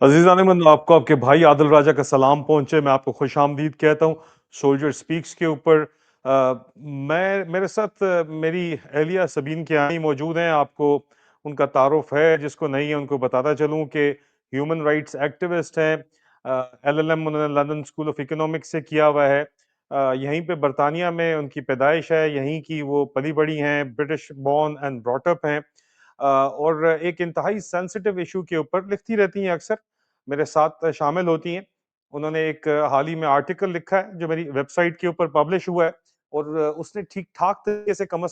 अज़ीज़ान आपको आपके भाई आदिल राजा का सलाम पहुँचे, मैं आपको खुशामदीद कहता हूँ। सोल्जर स्पीक्स के ऊपर मैं मेरे साथ मेरी अहलिया सबीन कियानी मौजूद हैं। आपको उनका तारुफ़ है, जिसको नहीं है उनको बताता चलूँ कि ह्यूमन राइट्स एक्टिविस्ट हैं। एलएलएम उन्होंने लंदन स्कूल ऑफ इकोनॉमिक्स से किया हुआ है। यहीं पे बर्तानिया में उनकी पैदाइश है, यहीं की वो पली-बड़ी हैं, British born and brought up हैं। और एक इंतहाई सेंसिटिव इशू के ऊपर लिखती रहती हैं अक्सर, मेरे साथ शामिल होती हैं। उन्होंने एक हाल ही में आर्टिकल लिखा है जो मेरी वेबसाइट के ऊपर पब्लिश हुआ है और उसने ठीक-ठाक तरीके से कम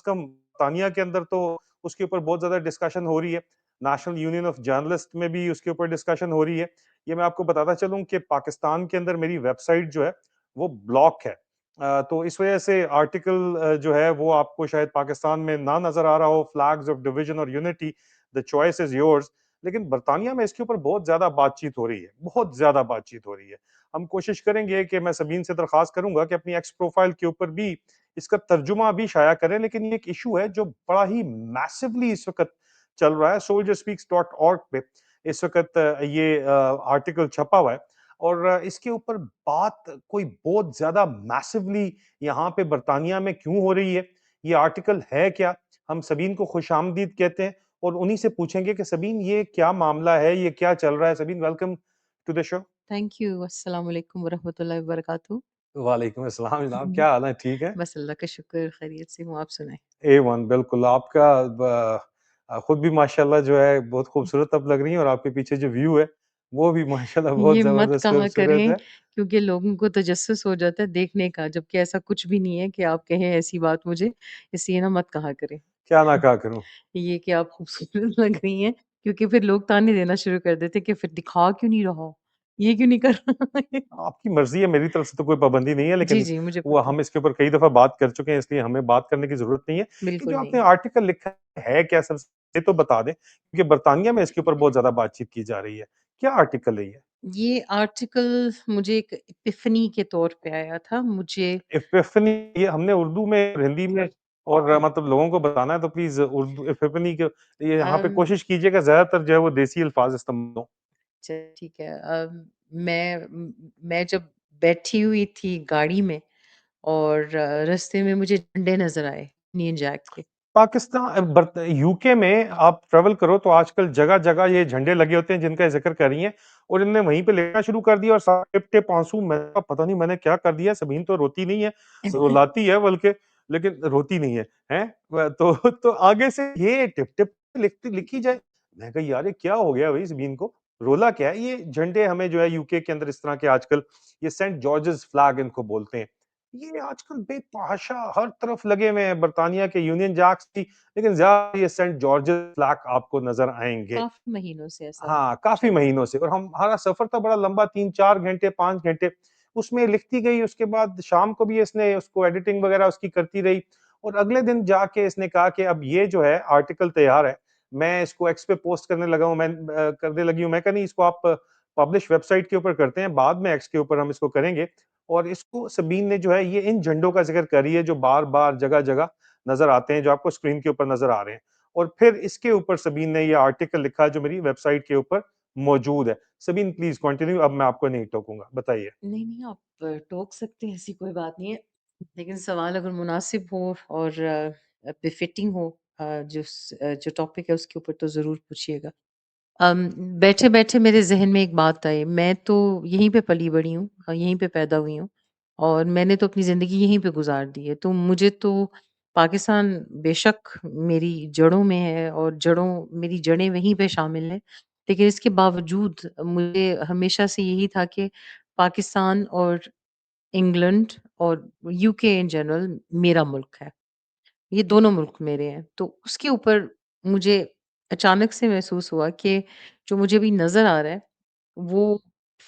तानिया के अंदर तो उसके ऊपर बहुत ज़्यादा डिस्कशन हो रही है। नेशनल यूनियन ऑफ जर्नलिस्ट में भी उसके ऊपर डिस्कशन हो रही है। ये मैं आपको बताता चलूँ कि पाकिस्तान के अंदर मेरी वेबसाइट जो है, वो ब्लॉक है। तो इस वजह से आर्टिकल जो है वो आपको शायद पाकिस्तान में ना नज़र आ रहा हो, फ्लैग्स ऑफ डिवीजन और unity, the choice is yours. लेकिन बर्तानिया में इसके ऊपर बहुत ज़्यादा बातचीत हो रही है, बहुत ज़्यादा बातचीत हो रही है। हम कोशिश करेंगे कि मैं सबीन से दरख्वास्त करूँगा कि अपनी एक्स प्रोफाइल के ऊपर भी इसका तर्जुमा भी शाया करें, लेकिन ये एक इश्यू है जो बड़ा ही मैसिवली इस वक़्त चल रहा है। soldierspeaks.org पे इस वक़्त ये आर्टिकल छपा हुआ है और इसके ऊपर बात कोई बहुत ज़्यादा मैसिवली यहाँ पे बर्तानिया में क्यों हो रही है? ये आर्टिकल है क्या? हम सबीन को खुशामदीद कहते हैं और उन्हीं से पूछेंगे कि सबीन ये क्या मामला है? ये क्या चल रहा है? Sabeen welcome to the show. Thank you. अस्सलाम वालेकुम वरहमतुल्लाहि वबरकातुहू। वालेकुम अस्सलाम जनाब, क्या हाल है? ठीक है? बस अल्लाह का शुक्र, खैरियत से हूँ, आप सुनाएँ? A1 बिल्कुल, आपका खुद भी माशाल्लाह जो है बहुत खूबसूरत अब लग रही हैं और आपके पीछे जो व्यू है, वो भी माशाल्लाह बहुत ये मत ज़बरदस्त कहा खूबसूरत करें है। क्योंकि लोगों को तजस्सुस हो जाता है देखने का, जबकि ऐसा कुछ भी नहीं है कि आप कहें ऐसी बात मुझे, इसलिए ना मत कहा करें। क्या ना कहा करूँ? ये कि आप खूबसूरत लग रही हैं, क्योंकि फिर लोग ताने देना शुरू कर देते हैं कि फिर दिखा क्यों नहीं रहा? ये क्यों नहीं कर रहा? आपकी मर्ज़ी है, मेरी तरफ से तो कोई पाबंदी नहीं है, जी, लेकिन जी, मुझे वो पता है। हम इसके ऊपर कई दफ़ा बात कर चुके हैं, इसलिए हमें बात करने की ज़रूरत नहीं है। ये जो बिल्कुल आपने नहीं। आर्टिकल लिखा है क्या सर, ये तो बता दें, क्योंकि बर्तानिया में इसके ऊपर बहुत ज़्यादा बातचीत की जा रही है। क्या आर्टिकल है ये? ये आर्टिकल मुझे एक एपिफनी के तौर पे आया था। मुझे एपिफनी, ये हमने उर्दू में और हिंदी में और मतलब लोगों को बताना है तो प्लीज़ उर्दू एपिफनी के ये यहाँ पे अम, कोशिश कीजिएगा ज़्यादातर जो है वो देसी अल्फ़ाज़ इस्तेमाल हों। ठीक है। मैं जब बैठी हुई थी गाड़ी में और रास्ते में मुझे झंडे नज़र आए, यूनियन जैक के। यूके में आप ट्रैवल करो तो आजकल जगह-जगह ये झंडे लगे होते हैं जिनका ज़िक्र कर रही हैं और इन्होंने वहीं पे लेना शुरू कर दिया और सारे टिप-टिप आँसू, मैंने कहा पता नहीं मैंने क्या कर दिया, ज़मीन तो रोती नहीं है, रुलाती है बल्कि, लेकिन रोती नहीं है, हैं? तो आगे से ये टिप-टिप लिखी जाए। मैं कहा यार ये क्या हो गया भई ज़मीन को? रोला क्या है? ये झंडे हमें जो है यूके के अंदर इस तरह के आजकल ये सेंट जॉर्जेस फ्लैग इनको बोलते हैं। ये आजकल बेतहाशा हर तरफ लगे हुए हैं, बर्तानिया के यूनियन जैक्स भी, लेकिन ज़्यादा ये सेंट जॉर्जेस फ्लैग आपको नज़र आएँगे। काफ़ी महीनों से ऐसा हाँ, काफ़ी चल रहा है। महीनों से और हमारा सफ़र था बड़ा लंबा 3-4 घंटे, 5 घंटे। उसमें लिखती गई, उसके बाद शाम को भी इसने उसको एडिटिंग वग़ैरह उसकी करती रही और अगले दिन जाके इसने कहा कि अब ये जो है आर्टिकल तैयार है, मैं इसको एक्स पे पोस्ट करने लगा हूँ, करने लगी हूँ। मैं कहा नहीं इसको आप पब्लिश वेबसाइट के ऊपर करते हैं, बाद में एक्स के ऊपर हम इसको करेंगे और इसको सबीन ने जो है ये इन झंडों का ज़िक्र कर रही है जो बार-बार, जगह-जगह नज़र आते हैं, जो आपको स्क्रीन के ऊपर नज़र आ रहे हैं। और फिर इसके ऊपर सबीन ने ये आर्टिकल लिखा जो मेरी वेबसाइट के ऊपर मौजूद है। सबीन प्लीज़ कंटिन्यू, अब मैं आपको नहीं टोकूँगा, बताइए। नहीं, नहीं, आप टोक सकते हैं, ऐसी कोई बात नहीं है। लेकिन सवाल अगर मुनासिब हो और बेफिटिंग हो, जो टॉपिक है उसके ऊपर तो ज़रूर पूछिएगा। अम, बैठे-बैठे मेरे ज़हन में एक बात आई। मैं तो यहीं पे पली-बड़ी हूँ, यहीं पे पैदा हुई हूँ और मैंने तो अपनी ज़िंदगी यहीं पे गुज़ार दी है। तो मुझे तो पाकिस्तान बेशक मेरी जड़ों में है और मेरी जड़ें वहीं पे शामिल हैं। लेकिन इसके बावजूद मुझे हमेशा से यही था कि पाकिस्तान और इंग्लैंड और यूके इन जनरल मेरा मुल्क है। ये दोनों मुल्क मेरे हैं। तो उसके ऊपर मुझे अचानक से महसूस हुआ कि जो मुझे अभी नज़र आ रहा है, वो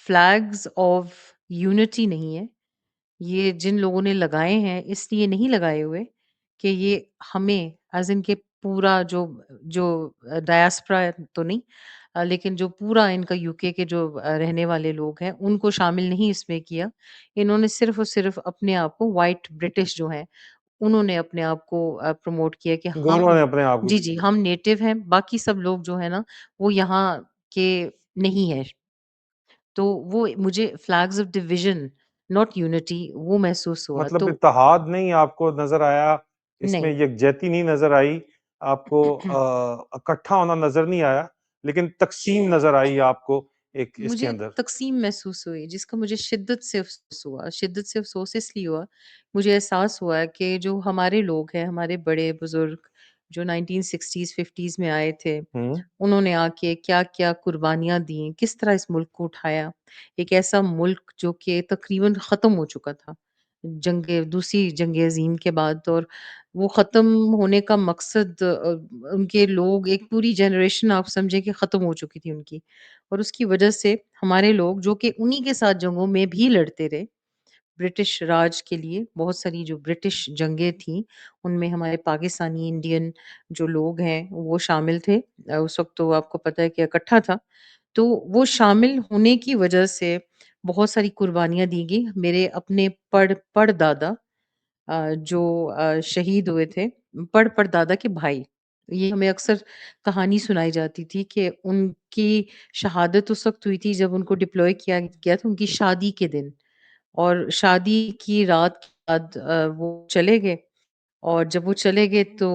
फ्लैग्स ऑफ यूनिटी नहीं है। ये जिन लोगों ने लगाए हैं, इसलिए नहीं लगाए हुए कि ये हमें एज़ इन के पूरा जो जो डायस्पोरा तो नहीं, लेकिन जो पूरा इनका यूके के जो रहने वाले लोग हैं, उनको शामिल नहीं इसमें किया। इन्होंने सिर्फ़ और सिर्फ़ अपने आप को व्हाइट ब्रिटिश जो हैं, उन्होंने अपने आप को प्रमोट किया कि दोनों हम ने अपने आप को जी, जी, हम नेटिव हैं, बाकी सब लोग जो है ना, वो यहाँ के नहीं हैं। तो वो मुझे flags of division not unity वो महसूस हुआ। मतलब तो इत्तेहाद नहीं आपको नज़र आया, इसमें नहीं। यकजहती नहीं नज़र आई, आपको इकट्ठा होना नज़र नहीं आया, लेकिन तक़सीम नज़र आई आपको एक इसके मुझे अंदर। तक़सीम महसूस हुई जिसका मुझे शिद्दत से अफ़सोस हुआ। शिद्दत से अफ़सोस इसलिए हुआ, मुझे एहसास हुआ कि जो हमारे लोग हैं, हमारे बड़े-बुज़ुर्ग जो 1960s 50s में आए थे, हुँ, उन्होंने आके क्या-क्या कुर्बानियाँ दी, किस तरह इस मुल्क को उठाया। एक ऐसा मुल्क जो कि तक़रीबन ख़त्म हो चुका था, दूसरी जंग अज़ीम के बाद। और वो ख़त्म होने का मकसद उनके लोग एक पूरी जनरेशन आप समझें कि ख़त्म हो चुकी थी उनकी। और उसकी वजह से हमारे लोग जो कि उन्हीं के साथ जंगों में भी लड़ते रहे, ब्रिटिश राज के लिए बहुत सारी जो ब्रिटिश जंगें थीं, उनमें हमारे पाकिस्तानी, इंडियन जो लोग हैं, वो शामिल थे। उस वक़्त तो आपको पता है कि इकट्ठा था। तो वो शामिल होने की वजह से बहुत सारी कुर्बानियाँ दी गई। मेरे अपने पड़दादा जो शहीद हुए थे, पड़दादा के भाई। ये हमें अक्सर कहानी सुनाई जाती थी कि उनकी शहादत उस वक़्त हुई थी जब उनको डिप्लॉय किया गया था उनकी शादी के दिन। और शादी की रात के बाद वो चले गए। और जब वो चले गए तो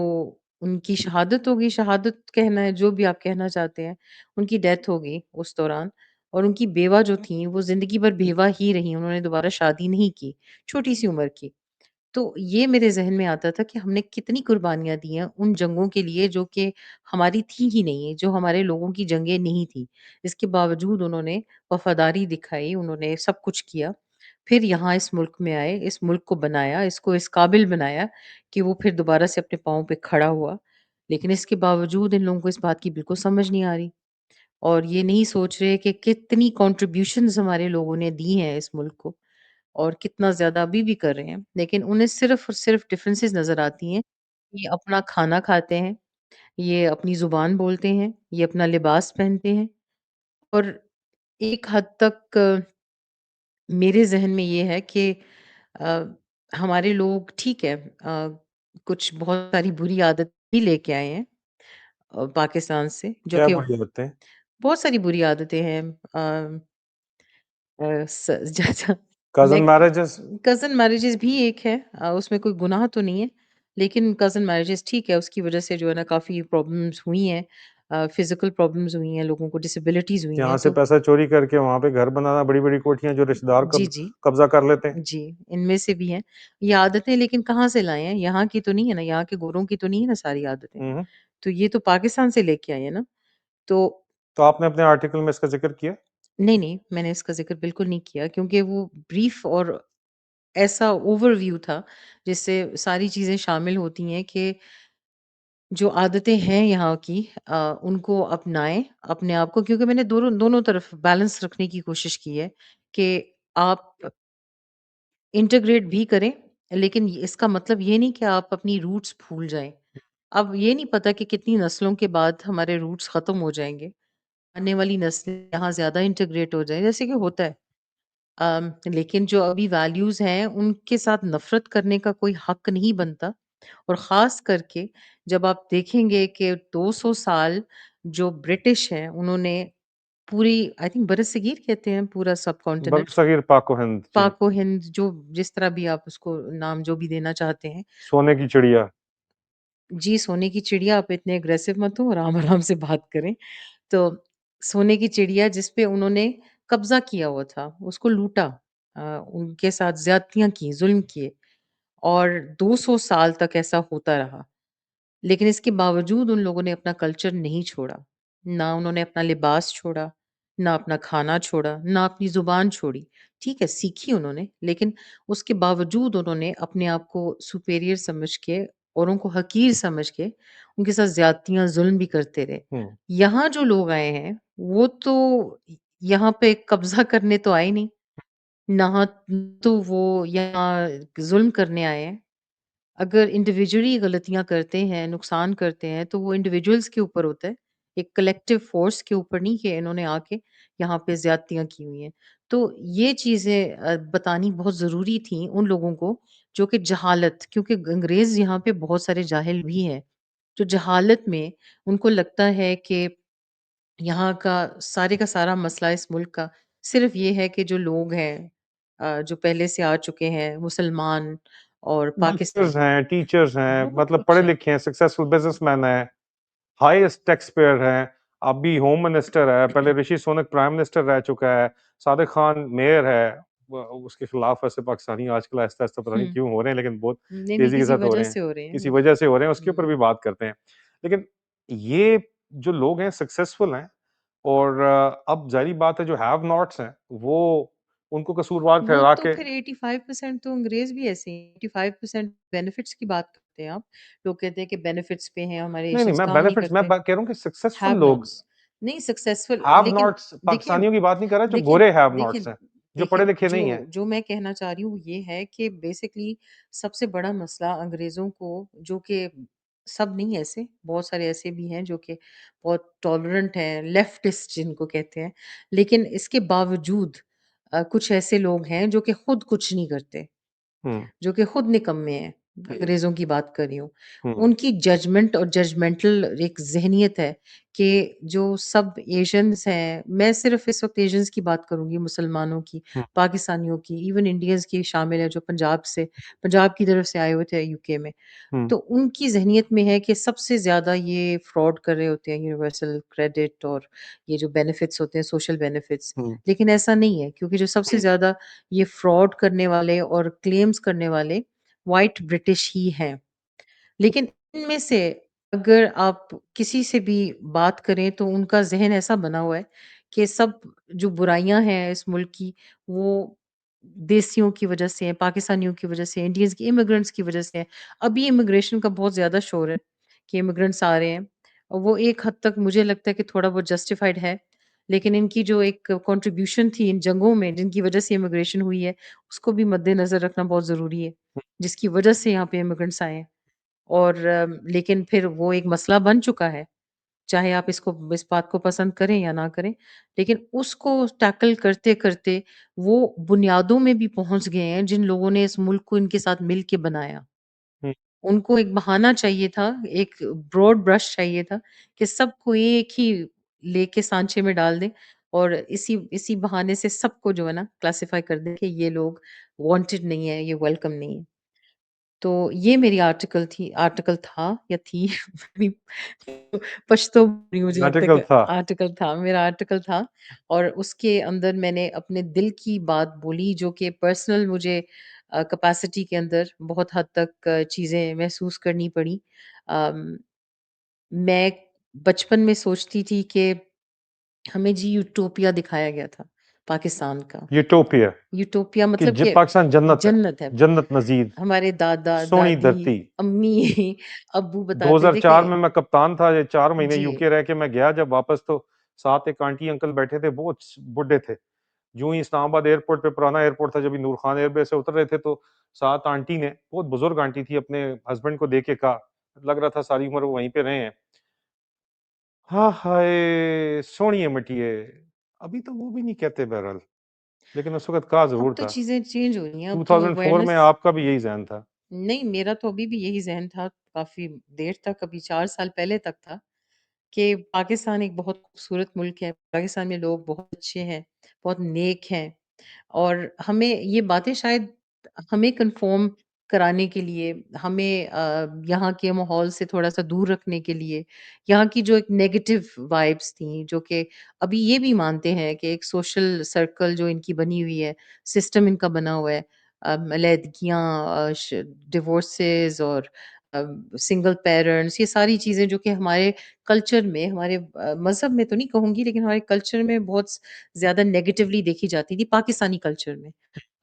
उनकी शहादत हो गई, शहादत कहना है जो भी आप कहना चाहते हैं, उनकी डेथ हो गई उस दौरान। और उनकी बेवा जो थी वो ज़िंदगी भर बेवा ही रहीं, उन्होंने दोबारा शादी नहीं की, छोटी-सी उम्र की। तो ये मेरे ज़हन में आता था कि हमने कितनी कुर्बानियाँ दी हैं उन जंगों के लिए जो कि हमारी थी ही नहीं, जो हमारे लोगों की जंगें नहीं थी। इसके बावजूद उन्होंने वफ़ादारी दिखाई, उन्होंने सब कुछ किया। फिर यहाँ इस मुल्क में आए, इस मुल्क को बनाया, इसको इस काबिल बनाया कि वो फिर दोबारा से अपने पाँव पे खड़ा हुआ। लेकिन इसके बावजूद इन लोगों को इस बात की बिल्कुल समझ नहीं आ रही और ये नहीं सोच रहे कि कितनी कंट्रीब्यूशंस हमारे लोगों ने दी हैं इस मुल्क को। और कितना ज़्यादा अभी भी कर रहे हैं। लेकिन उन्हें सिर्फ़ और सिर्फ़ डिफरेंसेस नज़र आती हैं। ये अपना खाना खाते हैं, ये अपनी ज़ुबान बोलते हैं, ये अपना लिबास पहनते हैं और एक हद तक मेरे ज़हन में ये है कि अ, हमारे लोग ठीक है कुछ बहुत सारी बुरी आदत भी लेके आए हैं पाकिस्तान से जो क्या कि बुरी आदतें? बहुत सारी बुरी आदतें हैं। स जैसा cousin like marriages? Cousin marriages भी एक है उसमें कोई गुनाह तो नहीं है, लेकिन कज़न मैरेजेज़ ठीक है, उसकी वज़ह से जो है ना काफ़ी प्रॉब्लम्स हुई हैं फ़िज़िकल प्रॉब्लम्स हुई हैं, लोगों को डिसेबिलिटीज़ हुई यहाँ हैं से तो पैसा चोरी करके वहाँ पे घर बनाना, बड़ी-बड़ी कोठियाँ जो रिश्तेदार जी, जी। कब्ज़ा कर लेते हैं। जी, इनमें से भी हैं। ये आदतें लेकिन कहाँ से लाए हैं? यहाँ की तो नहीं है ना, यहाँ के गोरों की तो नहीं है ना सारी आदतें। हुँ, हुँ। तो ये तो पाकिस्तान से लेके आए हैं ना। तो तो आपने अपने आर्टिकल में इसका ज़िक्र किया? नहीं, नहीं, मैंने इसका ज़िक्र बिल्कुल नहीं किया क्योंकि वो ब्रीफ़ और ऐसा ओवरव्यू था, जिससे सारी चीज़ें शामिल होती हैं कि जो आदतें हैं यहाँ की उनको अपनाएँ, अपने आप को क्योंकि मैंने दोनों दोनों तरफ बैलेंस रखने की कोशिश की है कि आप इंटीग्रेट भी करें, लेकिन इसका मतलब ये नहीं कि आप अपनी रूट्स भूल जाएँ। अब ये नहीं पता कि कितनी नस्लों के बाद हमारे रूट्स ख़त्म हो जाएँगे। आने वाली नस्लें यहाँ ज़्यादा इंटीग्रेट हो जाएँ, जैसे कि होता है। लेकिन जो अभी वैल्यूज़ हैं, उनके साथ नफ़रत करने का कोई हक नहीं बनता और ख़ास करके जब आप देखेंगे कि 200 साल जो ब्रिटिश हैं, उन्होंने पूरी आई थिंक बरसगीर कहते हैं पूरा सबकॉन्टिनेंट, बरसगीर पाक-व-हिंद, जी। पाक व हिंद जो जिस तरह भी आप उसको नाम जो भी देना चाहते हैं। सोने की चिड़िया। जी, सोने की चिड़िया आप इतने एग्रेसिव मत हो, आराम-आराम से बात करें। तो सोने की चिड़िया जिस पे उन्होंने कब्ज़ा किया हुआ था, उसको लूटा उनके साथ ज़्यादतियाँ की, ज़ुल्म किए और 200 साल तक ऐसा होता रहा। लेकिन इसके बावजूद उन लोगों ने अपना कल्चर नहीं छोड़ा। ना उन्होंने अपना लिबास छोड़ा, ना अपना खाना छोड़ा, ना अपनी ज़ुबान छोड़ी। ठीक है, सीखी उन्होंने, लेकिन उसके बावजूद उन्होंने अपने आप को सुपीरियर समझ के, औरों को हक़ीर समझ के, उनके साथ ज़्यादतियाँ, ज़ुल्म भी करते रहे। हुँ। यहाँ जो लोग आए हैं, वो तो यहाँ पे कब्ज़ा करने तो आए नहीं, ना तो वो यहाँ ज़ुल्म करने आए हैं। अगर इंडिविजुअली गलतियाँ करते हैं, नुकसान करते हैं, तो वो इंडिविजुअल्स के ऊपर होता है। एक कलेक्टिव फ़ोर्स के ऊपर नहीं कि इन्होंने आके यहाँ पे ज़्यादतियाँ की हुई हैं। तो ये चीज़ें बतानी बहुत ज़रूरी थी उन लोगों को जो कि जहालत क्योंकि अंग्रेज़ यहाँ पे बहुत सारे जाहिल भी हैं, जो जहालत में उनको लगता है कि यहाँ का सारा मसला इस मुल्क का सिर्फ़ ये है कि जो लोग हैं जो पहले से आ चुके हैं, मुसलमान और डॉक्टर्स पाकिस्तान, हैं, टीचर्स हैं, बहुत मतलब कुछ पढ़े है। लिखे हैं, सक्सेसफुल बिजनेसमैन हैं, हाईएस्ट टैक्स पेयर हैं, अभी होम मिनिस्टर है, पहले ऋषि सुनक प्राइम मिनिस्टर रह चुका है, सादिक खान मेयर है। उसके खिलाफ वैसे पाकिस्तानी आजकल आहिस्ता आहिस्ता पता नहीं हुँ। क्यों हो रहे हैं, लेकिन बहुत नहीं, नहीं, तेजी के किसी साथ हो वजह रहे हैं, से हो रहे हैं किसी ये। वजह से हो रहे हैं, उसके ऊपर भी हुँ। बात करते हैं। लेकिन ये जो लोग हैं सक्सेसफुल हैं, और अब जाहिर बात है जो हैव नॉट्स हैं वो उनको कसूरवार वो ठहरा तो के। फिर 85% तो अंग्रेज़ भी ऐसे ही हैं। 85% बेनिफिट्स की बात करते हैं आप। लोग कहते हैं कि बेनिफिट्स पे हैं, हमारे नहीं नहीं, एशियंस मैं काम नहीं बेनिफिट्स मैं करते। कह रहा हूँ कि सक्सेसफुल हैव लोग। नॉट्स नहीं सक्सेसफुल हैव लेकिन नॉट्स देखिए पाकिस्तानियों की बात नहीं कर रहा, जो देखिए गोरे हैव देखिए नॉट्स हैं, जो पढ़े देखिए लिखे जो नहीं हैं। जो मैं कहना चाह रही हूँ ये है कि बेसिकली सबसे बड़ा मसला अंग्रेज़ों को जो कि सब नहीं ऐसे, बहुत सारे ऐसे भी हैं जो कि बहुत टॉलरेंट हैं, लेफ्टिस्ट जिनको कहते हैं। लेकिन इसके बावजूद कुछ ऐसे लोग हैं जो कि खुद कुछ नहीं करते। हुँ, जो कि खुद निकम्मे हैं, अंग्रेज़ों की बात कर रही हूँ। हुँ, उनकी जजमेंट और जजमेंटल एक ज़हनियत है कि जो सब एशियंस हैं, मैं सिर्फ़ इस वक़्त एशियंस की बात करूँगी, मुसलमानों की, हुँ, पाकिस्तानियों की, इवन इंडियंस की शामिल है जो पंजाब की तरफ से आए हुए थे यूके में। हुँ, तो उनकी ज़हनियत में है कि सबसे ज़्यादा ये फ्रॉड कर रहे होते हैं यूनिवर्सल क्रेडिट और ये जो बेनिफिट्स होते हैं सोशल बेनिफिट्स। हुँ, लेकिन ऐसा नहीं है क्योंकि जो सबसे ज़्यादा ये फ्रॉड करने वाले और क्लेम्स करने वाले व्हाइट ब्रिटिश ही हैं। लेकिन इनमें से अगर आप किसी से भी बात करें तो उनका ज़हन ऐसा बना हुआ है कि सब जो बुराइयाँ हैं इस मुल्क की वो देसियों की वज़ह से है, पाकिस्तानियों की वज़ह से है, इंडियंस की इमिग्रेंट्स की वज़ह से है। अभी इमिग्रेशन का बहुत ज़्यादा शोर है कि इमिग्रेंट्स आ रहे हैं। और वो एक हद तक मुझे लगता है कि थोड़ा बहुत जस्टिफाइड है। लेकिन इनकी जो एक कंट्रीब्यूशन थी इन जंगों में जिनकी वज़ह से इमिग्रेशन हुई है, उसको भी मद्देनज़र रखना बहुत ज़रूरी है, जिसकी वज़ह से यहाँ पे इमिग्रेंट्स आए हैं। और लेकिन फिर वो एक मसला बन चुका है, चाहे आप इस बात को पसंद करें या ना करें। लेकिन उसको टैकल करते-करते वो बुनियादों में भी पहुँच गए हैं जिन लोगों ने इस मुल्क को इनके साथ मिल के बनाया। हुँ, उनको एक बहाना चाहिए था, एक ब्रॉड ब्रश चाहिए था कि सबको एक ही लेके सांचे में डाल दें और इसी इसी बहाने से सबको जो है ना क्लासिफ़ाई कर दें कि ये लोग वांटेड नहीं है, ये वेलकम नहीं है। तो ये मेरी आर्टिकल था या थी मैं पछतो रही हूँ मुझे लगता है आर्टिकल कि था। आर्टिकल था, मेरा आर्टिकल था और उसके अंदर मैंने अपने दिल की बात बोली जो कि पर्सनल मुझे कैपेसिटी के अंदर बहुत हद तक चीज़ें महसूस करनी पड़ी। अम, मैं बचपन में सोचती थी कि हमें जी यूटोपिया दिखाया गया था, पाकिस्तान का। यूटोपिया यूटोपिया कि मतलब ज कि पाकिस्तान जन्नत है, जन्नत है। जन्नत नज़ीर, हमारे सोनी दादा-दादी, धरती। अम्मी, अब्बू बताते थे कि 2004 में मैं कप्तान था, ये 4 महीने जी, यूके रह के मैं गया जब वापस, तो साथ एक आंटी अंकल बैठे थे, बहुत बुड्ढे थे। यूँ ही इस्लामाबाद एयरपोर्ट पे, पुराना एयरपोर्ट था, जब ये नूर खान एयरबेस से उतर रहे थे, तो साथ आंटी ने, बहुत बुजुर्ग आंटी थी, अपने हस्बैंड को देख के कहा, लग रहा था सारी उम्र वो वहीं पे रहे हैं, "हाँ, हाय! सोहणिए मटिए।" अभी तो वो भी नहीं कहते बहरहाल, लेकिन उस वक़्त कहा अब ज़रूर तो था। चीज़ें चेंज हो रही हैं, अब तो 2004 में अवेयरनेस आपका भी यही ज़हन था। नहीं, मेरा तो अभी भी यही ज़हन था, काफ़ी देर तक, अभी 4 साल पहले तक था कि पाकिस्तान एक बहुत खूबसूरत मुल्क है, पाकिस्तान में लोग बहुत अच्छे हैं, बहुत नेक हैं। और हमें ये बातें शायद हमें कन्फर्म कराने के लिए, हमें यहाँ के माहौल से थोड़ा-सा दूर रखने के लिए, यहाँ की जो एक नेगेटिव वाइब्स थी, जो कि अभी ये भी मानते हैं कि एक सोशल सर्कल जो इनकी बनी हुई है, सिस्टम इनका बना हुआ है, अलैदगियाँ, डिवोर्सेस और सिंगल पेरेंट्स, ये सारी चीज़ें जो कि हमारे कल्चर में, हमारे मज़हब में तो नहीं कहूँगी, लेकिन हमारे कल्चर में बहुत ज़्यादा नेगेटिवली देखी जाती थी, पाकिस्तानी कल्चर में।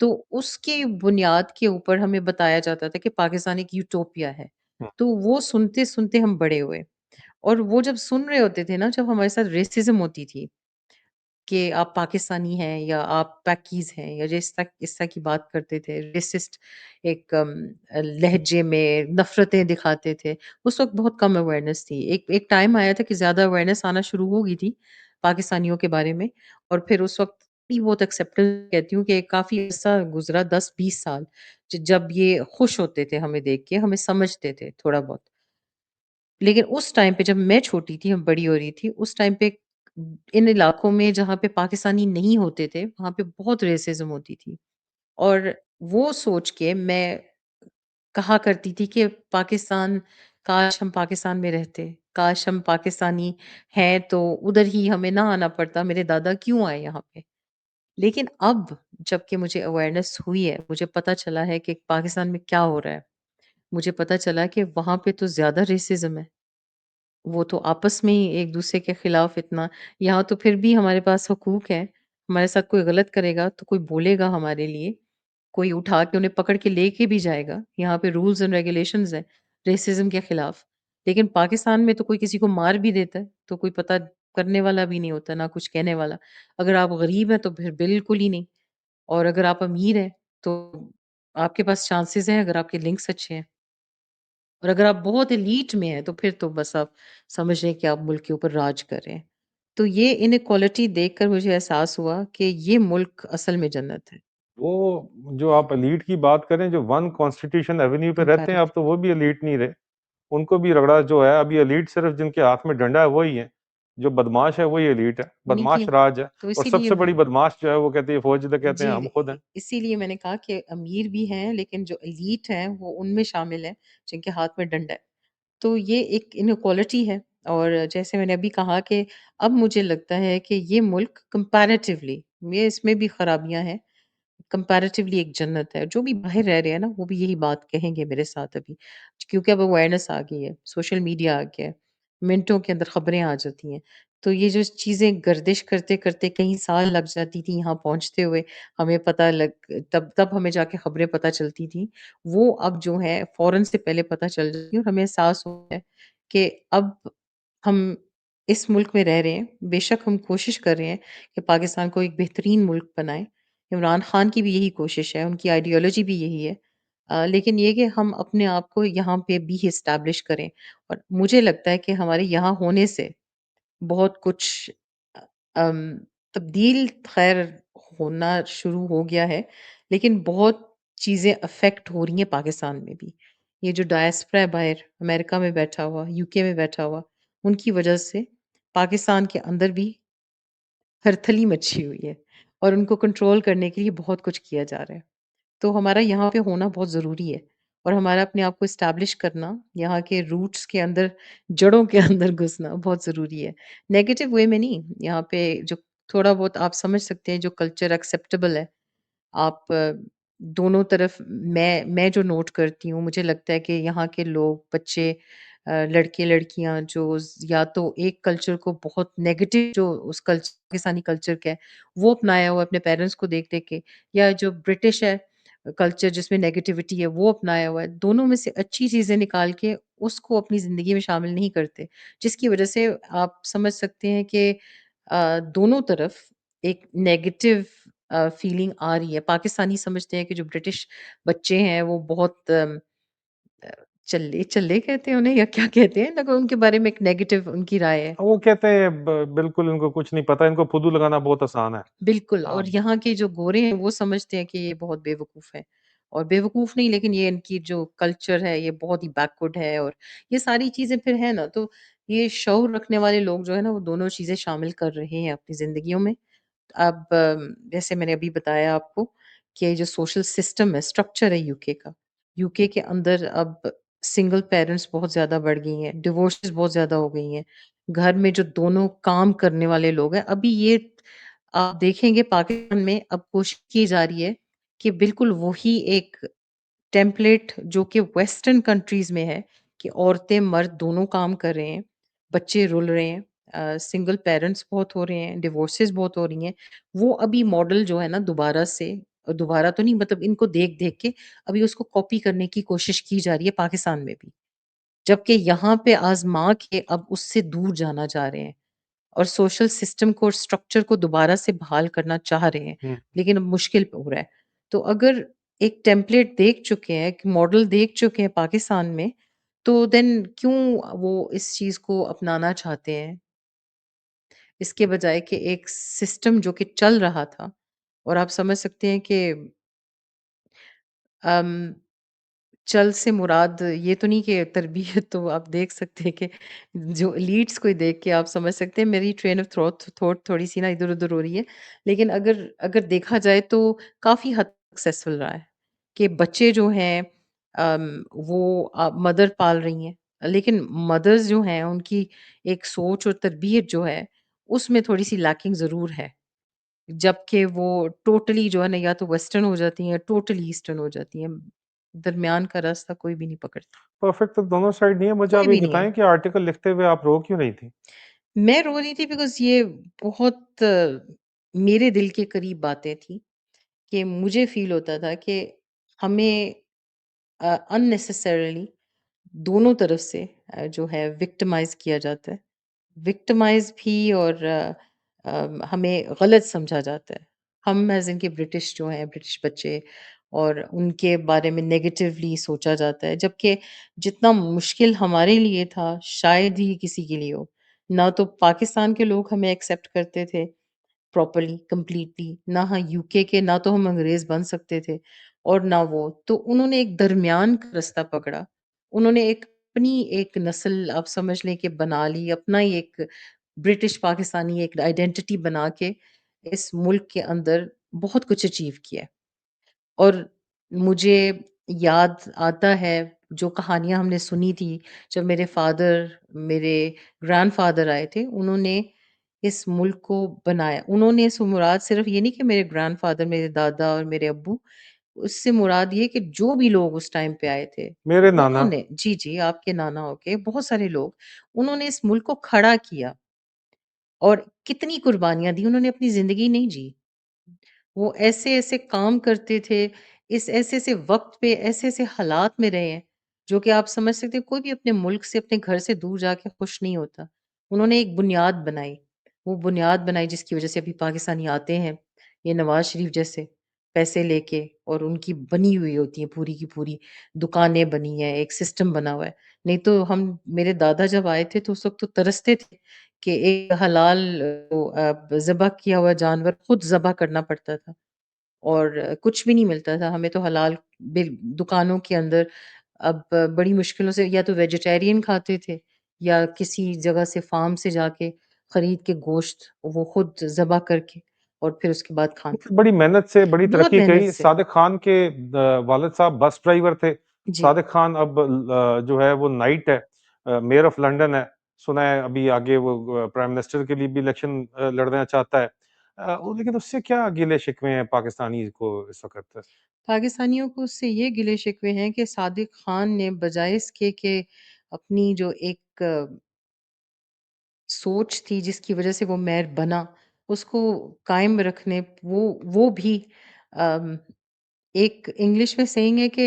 तो उसके बुनियाद के ऊपर हमें बताया जाता था कि पाकिस्तान एक यूटोपिया है। हुँ, तो वो सुनते-सुनते हम बड़े हुए और वो जब सुन रहे होते थे ना, जब हमारे साथ रेसिज़्म होती थी कि आप पाकिस्तानी हैं या आप पैकीज़ हैं या इस तरह की बात करते थे, रेसिस्ट एक लहजे में नफ़रतें दिखाते थे। उस वक़्त बहुत कम अवेयरनेस थी। एक एक टाइम आया था कि ज़्यादा अवेयरनेस आना शुरू हो गई थी पाकिस्तानियों के बारे में और फिर उस वक़्त भी बहुत एक्सेप्टेंस कहती हूँ कि काफ़ी अरसा गुज़रा 10-20 साल जब ये खुश होते थे हमें देख के, हमें समझते थे थोड़ा बहुत। लेकिन उस टाइम पे जब मैं छोटी थी, हम बड़ी हो रही थी, उस टाइम पे इन इलाकों में जहाँ पे पाकिस्तानी नहीं होते थे, वहाँ पे बहुत रेसिज़्म होती थी। और वो सोच के मैं कहा करती थी कि पाकिस्तान काश हम पाकिस्तान में रहते, काश हम पाकिस्तानी हैं तो उधर ही हमें ना आना पड़ता, मेरे दादा क्यों आए यहाँ पे? लेकिन अब जबकि मुझे अवेयरनेस हुई है, मुझे पता चला है कि पाकिस्तान में क्या हो रहा है। मुझे पता चला कि वहाँ पे तो ज़्यादा रेसिज़्म है। वो तो आपस में ही एक-दूसरे के खिलाफ इतना, यहाँ तो फिर भी हमारे पास हुकूक हैं। हमारे साथ कोई गलत करेगा तो कोई बोलेगा हमारे लिए, कोई उठा के उन्हें पकड़ के लेके भी जाएगा। यहाँ पे रूल्स एंड रेगुलेशंस हैं रेसिज़्म के खिलाफ। लेकिन पाकिस्तान में तो कोई किसी को मार भी देता है, तो कोई पता करने वाला भी नहीं होता, ना कुछ कहने वाला। अगर आप गरीब हैं तो फिर बिल्कुल ही नहीं, और अगर आप अमीर हैं तो आपके पास चांसेज़ हैं अगर आपके लिंक्स अच्छे हैं। और अगर आप बहुत एलीट में हैं, तो फिर तो बस आप समझ लें कि आप मुल्क के ऊपर राज कर रहे हैं। तो ये इनइक्वालिटी देखकर मुझे एहसास हुआ कि ये मुल्क असल में जन्नत है। वो जो आप एलीट की बात करें, जो वन कॉन्स्टिट्यूशन एवेन्यू पे रहते हैं, अब तो कंपैरेटिवली। वो भी एलीट नहीं रहे। उनको भी रगड़ा जो है, अभी एलीट सिर्फ़ जिनके हाथ में डंडा है वही है। जो बदमाश है वही एलीट है, उन्हीं की बदमाश राज है। तो और इसीलिए सबसे बड़ी बदमाश जो है वो कहती है फ़ौज, कहते जी, हैं हम खुद हैं। इसीलिए मैंने कहा कि अमीर भी हैं, लेकिन जो एलीट हैं, वो उनमें शामिल हैं, जिनके हाथ में डंडा है। तो ये एक इनइक्वालिटी है, और जैसे मैंने अभी कहा कि अब मुझे लगता है कि ये मुल्क कंपैरेटिवली, ये इसमें भी खराबियाँ हैं, कंपैरेटिवली एक जन्नत है। जो भी बाहर रह रहे हैं ना, वो भी यही बात कहेंगे मेरे साथ अभी। क्योंकि अब अवेयरनेस आ गई है, सोशल मीडिया आ गया है, मिनटों के अंदर खबरें आ जाती हैं। तो ये जो चीज़ें गर्दिश करते-करते कई साल लग जाती थी यहाँ पहुँचते हुए, हमें पता लग तब तब हमें जाके खबरें पता चलती थी। वो अब जो है फ़ौरन से पहले पता चल जाती है, और हमें एहसास होता है कि अब हम इस मुल्क में रह रहे हैं। बेशक हम कोशिश कर रहे हैं कि पाकिस्तान को एक बेहतरीन मुल्क बनाएँ। इमरान खान की भी यही कोशिश है, उनकी आइडियोलॉजी भी यही है। लेकिन ये कि हम अपने आप को यहाँ पे भी एस्टैब्लिश करें, और मुझे लगता है कि हमारे यहाँ होने से बहुत कुछ अ, अम, तब्दील ख़ैर होना शुरू हो गया है, लेकिन बहुत चीज़ें अफ़ेक्ट हो रही हैं पाकिस्तान में भी। ये जो डायस्पोरा है बाहर, अमेरिका में बैठा हुआ, यूके में बैठा हुआ, उनकी वजह से पाकिस्तान के अंदर भी थरथली मची हुई है, और उनको कंट्रोल करने के लिए बहुत कुछ किया जा रहा है। तो हमारा यहाँ पे होना बहुत ज़रूरी है, और हमारा अपने आप को एस्टैब्लिश करना, यहाँ के रूट्स के अंदर, जड़ों के अंदर घुसना बहुत ज़रूरी है। नेगेटिव वे में नहीं, यहाँ पे जो थोड़ा बहुत आप समझ सकते हैं जो कल्चर एक्सेप्टेबल है, आप दोनों तरफ, मैं जो नोट करती हूँ, मुझे लगता है कि यहाँ के लोग, बच्चे, लड़के-लड़कियाँ जो या तो एक कल्चर को बहुत नेगेटिव, जो उस पाकिस्तानी कल्चर का है, वो अपनाया हुआ है अपने पेरेंट्स को देख-देख के, या जो ब्रिटिश है कल्चर जिसमें नेगेटिविटी है, वो अपनाया हुआ है। दोनों में से अच्छी चीज़ें निकाल के उसको अपनी ज़िंदगी में शामिल नहीं करते, जिसकी वज़ह से आप समझ सकते हैं कि दोनों तरफ एक नेगेटिव फीलिंग आ रही है। पाकिस्तानी समझते हैं कि जो ब्रिटिश बच्चे हैं वो बहुत अ, चल्ले कहते हैं उन्हें, या क्या कहते हैं? मतलब उनके बारे में एक नेगेटिव उनकी राय है। वो कहते हैं बिल्कुल इनको कुछ नहीं पता, इनको फुद्दू लगाना बहुत आसान है। बिल्कुल, हाँ। और यहाँ के जो गोरे हैं वो समझते हैं कि ये बहुत बेवकूफ़ हैं, और बेवकूफ़ नहीं, लेकिन ये इनकी जो कल्चर है ये बहुत ही बैकवर्ड है, और ये सारी चीज़ें फिर है ना, तो ये शऊर रखने वाले लोग जो है ना, वो दोनों चीज़ें शामिल कर रहे हैं अपनी ज़िंदगियों में। अब जैसे मैंने अभी बताया आपको कि ये जो सोशल सिस्टम है, स्ट्रक्चर है यूके का, यूके के अंदर अब सिंगल पेरेंट्स बहुत ज़्यादा बढ़ गई हैं, डिवोर्सेस बहुत ज़्यादा हो गई हैं। घर में जो दोनों काम करने वाले लोग हैं, अभी ये आप देखेंगे पाकिस्तान में अब कोशिश की जा रही है कि बिल्कुल वही एक टेम्पलेट जो कि वेस्टर्न कंट्रीज़ में है, कि औरतें मर्द दोनों काम कर रहे हैं, बच्चे रुल रहे हैं, सिंगल पेरेंट्स बहुत हो रहे हैं, डिवोर्सेस बहुत हो रही हैं। वो अभी मॉडल जो है ना, दोबारा से, दोबारा तो नहीं, मतलब इनको देख-देख के अभी उसको कॉपी करने की कोशिश की जा रही है पाकिस्तान में भी। जबकि यहाँ पे आज़मा के अब उससे दूर जाना चाह रहे हैं, और सोशल सिस्टम को, स्ट्रक्चर को दोबारा से बहाल करना चाह रहे हैं, हुँ। लेकिन अब मुश्किल हो रहा है। तो अगर एक टेम्पलेट देख चुके हैं, एक मॉडल देख चुके हैं पाकिस्तान में, तो देन क्यों वो इस चीज़ को अपनाना चाहते हैं? इसके बजाय कि एक सिस्टम जो कि चल रहा था, और आप समझ सकते हैं कि अम चल से मुराद ये तो नहीं कि तरबियत, तो आप देख सकते हैं कि जो लीड्स को ही देख के आप समझ सकते हैं मेरी ट्रेन ऑफ थॉट थोड़ी-सी ना इधर-उधर हो रही है। लेकिन अगर अगर देखा जाए तो काफ़ी हद तक सक्सेसफुल रहा है कि बच्चे जो हैं वो मदर पाल रही हैं। लेकिन मदर्स जो हैं उनकी एक सोच और तरबियत जो है उसमें थोड़ी-सी लैकिंग ज़रूर है। जबकि वो टोटली जो है ना या तो वेस्टर्न हो जाती हैं, टोटली ईस्टर्न हो जाती हैं। दरमियान का रास्ता कोई भी नहीं पकड़ता, परफेक्ट तो दोनों साइड नहीं है। मुझे कोई आप ये भी नहीं है। बताएँ कि आर्टिकल लिखते हुए आप रो क्यों रही थी? मैं रो रही थी बिकॉज़ ये बहुत मेरे दिल के करीब बातें थी कि मुझे फ़ील होता था कि हमें अननेसेसरीली दोनों तरफ से जो है विक्टिमाइज़ किया जाता है। विक्टिमाइज़ भी और हमें गलत समझा जाता है। हम एज़ इन के ब्रिटिश जो हैं, ब्रिटिश बच्चे और उनके बारे में नेगेटिवली सोचा जाता है, जबकि जितना मुश्किल हमारे लिए था, शायद ही किसी के लिए हो। ना तो पाकिस्तान के लोग हमें एक्सेप्ट करते थे प्रॉपर्ली, कंप्लीटली, ना हाँ यूके के, ना तो हम अंग्रेज़ बन सकते थे और ना वो। तो उन्होंने एक दरमियान का रास्ता पकड़ा। उन्होंने एक अपनी एक नस्ल आप समझ लें कि बना ली, अपना ही एक ब्रिटिश पाकिस्तानी एक आइडेंटिटी बना के इस मुल्क के अंदर बहुत कुछ अचीव किया है। और मुझे याद आता है जो कहानियाँ हमने सुनी थी जब मेरे फ़ादर, मेरे ग्रैंडफ़ादर आए थे, उन्होंने इस मुल्क को बनाया। उन्होंने इससे मुराद सिर्फ़ ये नहीं कि मेरे ग्रैंडफ़ादर, मेरे दादा और मेरे अब्बू, उससे मुराद ये कि जो भी लोग उस टाइम पे आए थे, मेरे नाना। उन्होंने जी, जी, आपके नाना हो के बहुत सारे लोग, उन्होंने इस मुल्क को खड़ा किया और कितनी कुर्बानियाँ दी, उन्होंने अपनी ज़िंदगी नहीं जी। वो ऐसे-ऐसे काम करते थे, इस ऐसे-ऐसे वक़्त पे ऐसे-ऐसे हालात में रहे हैं, जो कि आप समझ सकते हैं कोई भी अपने मुल्क से, अपने घर से दूर जाके खुश नहीं होता। उन्होंने एक बुनियाद बनाई, वो बुनियाद बनाई जिसकी वज़ह से अभी पाकिस्तानी आते हैं, ये नवाज़ शरीफ जैसे, पैसे लेके और उनकी बनी हुई होती हैं पूरी की पूरी दुकानें बनी हैं, एक सिस्टम बना हुआ है। नहीं तो हम मेरे दादा जब आए थे तो उस वक़्त तो तरसते थे कि एक हलाल ज़िबह किया हुआ जानवर खुद ज़िबह करना पड़ता था और कुछ भी नहीं मिलता था। हमें तो हलाल बिल दुकानों के अंदर अब बड़ी मुश्किलों से या तो वेजिटेरियन खाते थे या किसी जगह से फार्म से जाके खरीद के गोश्त वो खुद ज़िबह करके और फिर उसके बाद खाते थे। बड़ी मेहनत से बड़ी बहुत तरक्की मेहनत करी। से। सादिक खान के वालिद साहब बस ड्राइवर थे। जी। सादिक खान अब जो है वो नाइट है, मेयर ऑफ लंदन है। सुना है अभी आगे वो प्राइम मिनिस्टर के लिए भी इलेक्शन लड़ना चाहता है। लेकिन उससे क्या गिले-शिकवे हैं पाकिस्तानी को इस वक़्त? पाकिस्तानियों को उससे ये गिले-शिकवे हैं कि सादिक खान ने बजाए इसके कि अपनी जो एक सोच थी जिसकी वज़ह से वो मेयर बना, उसको कायम रखने वो भी अम, एक इंग्लिश में सेइंग है कि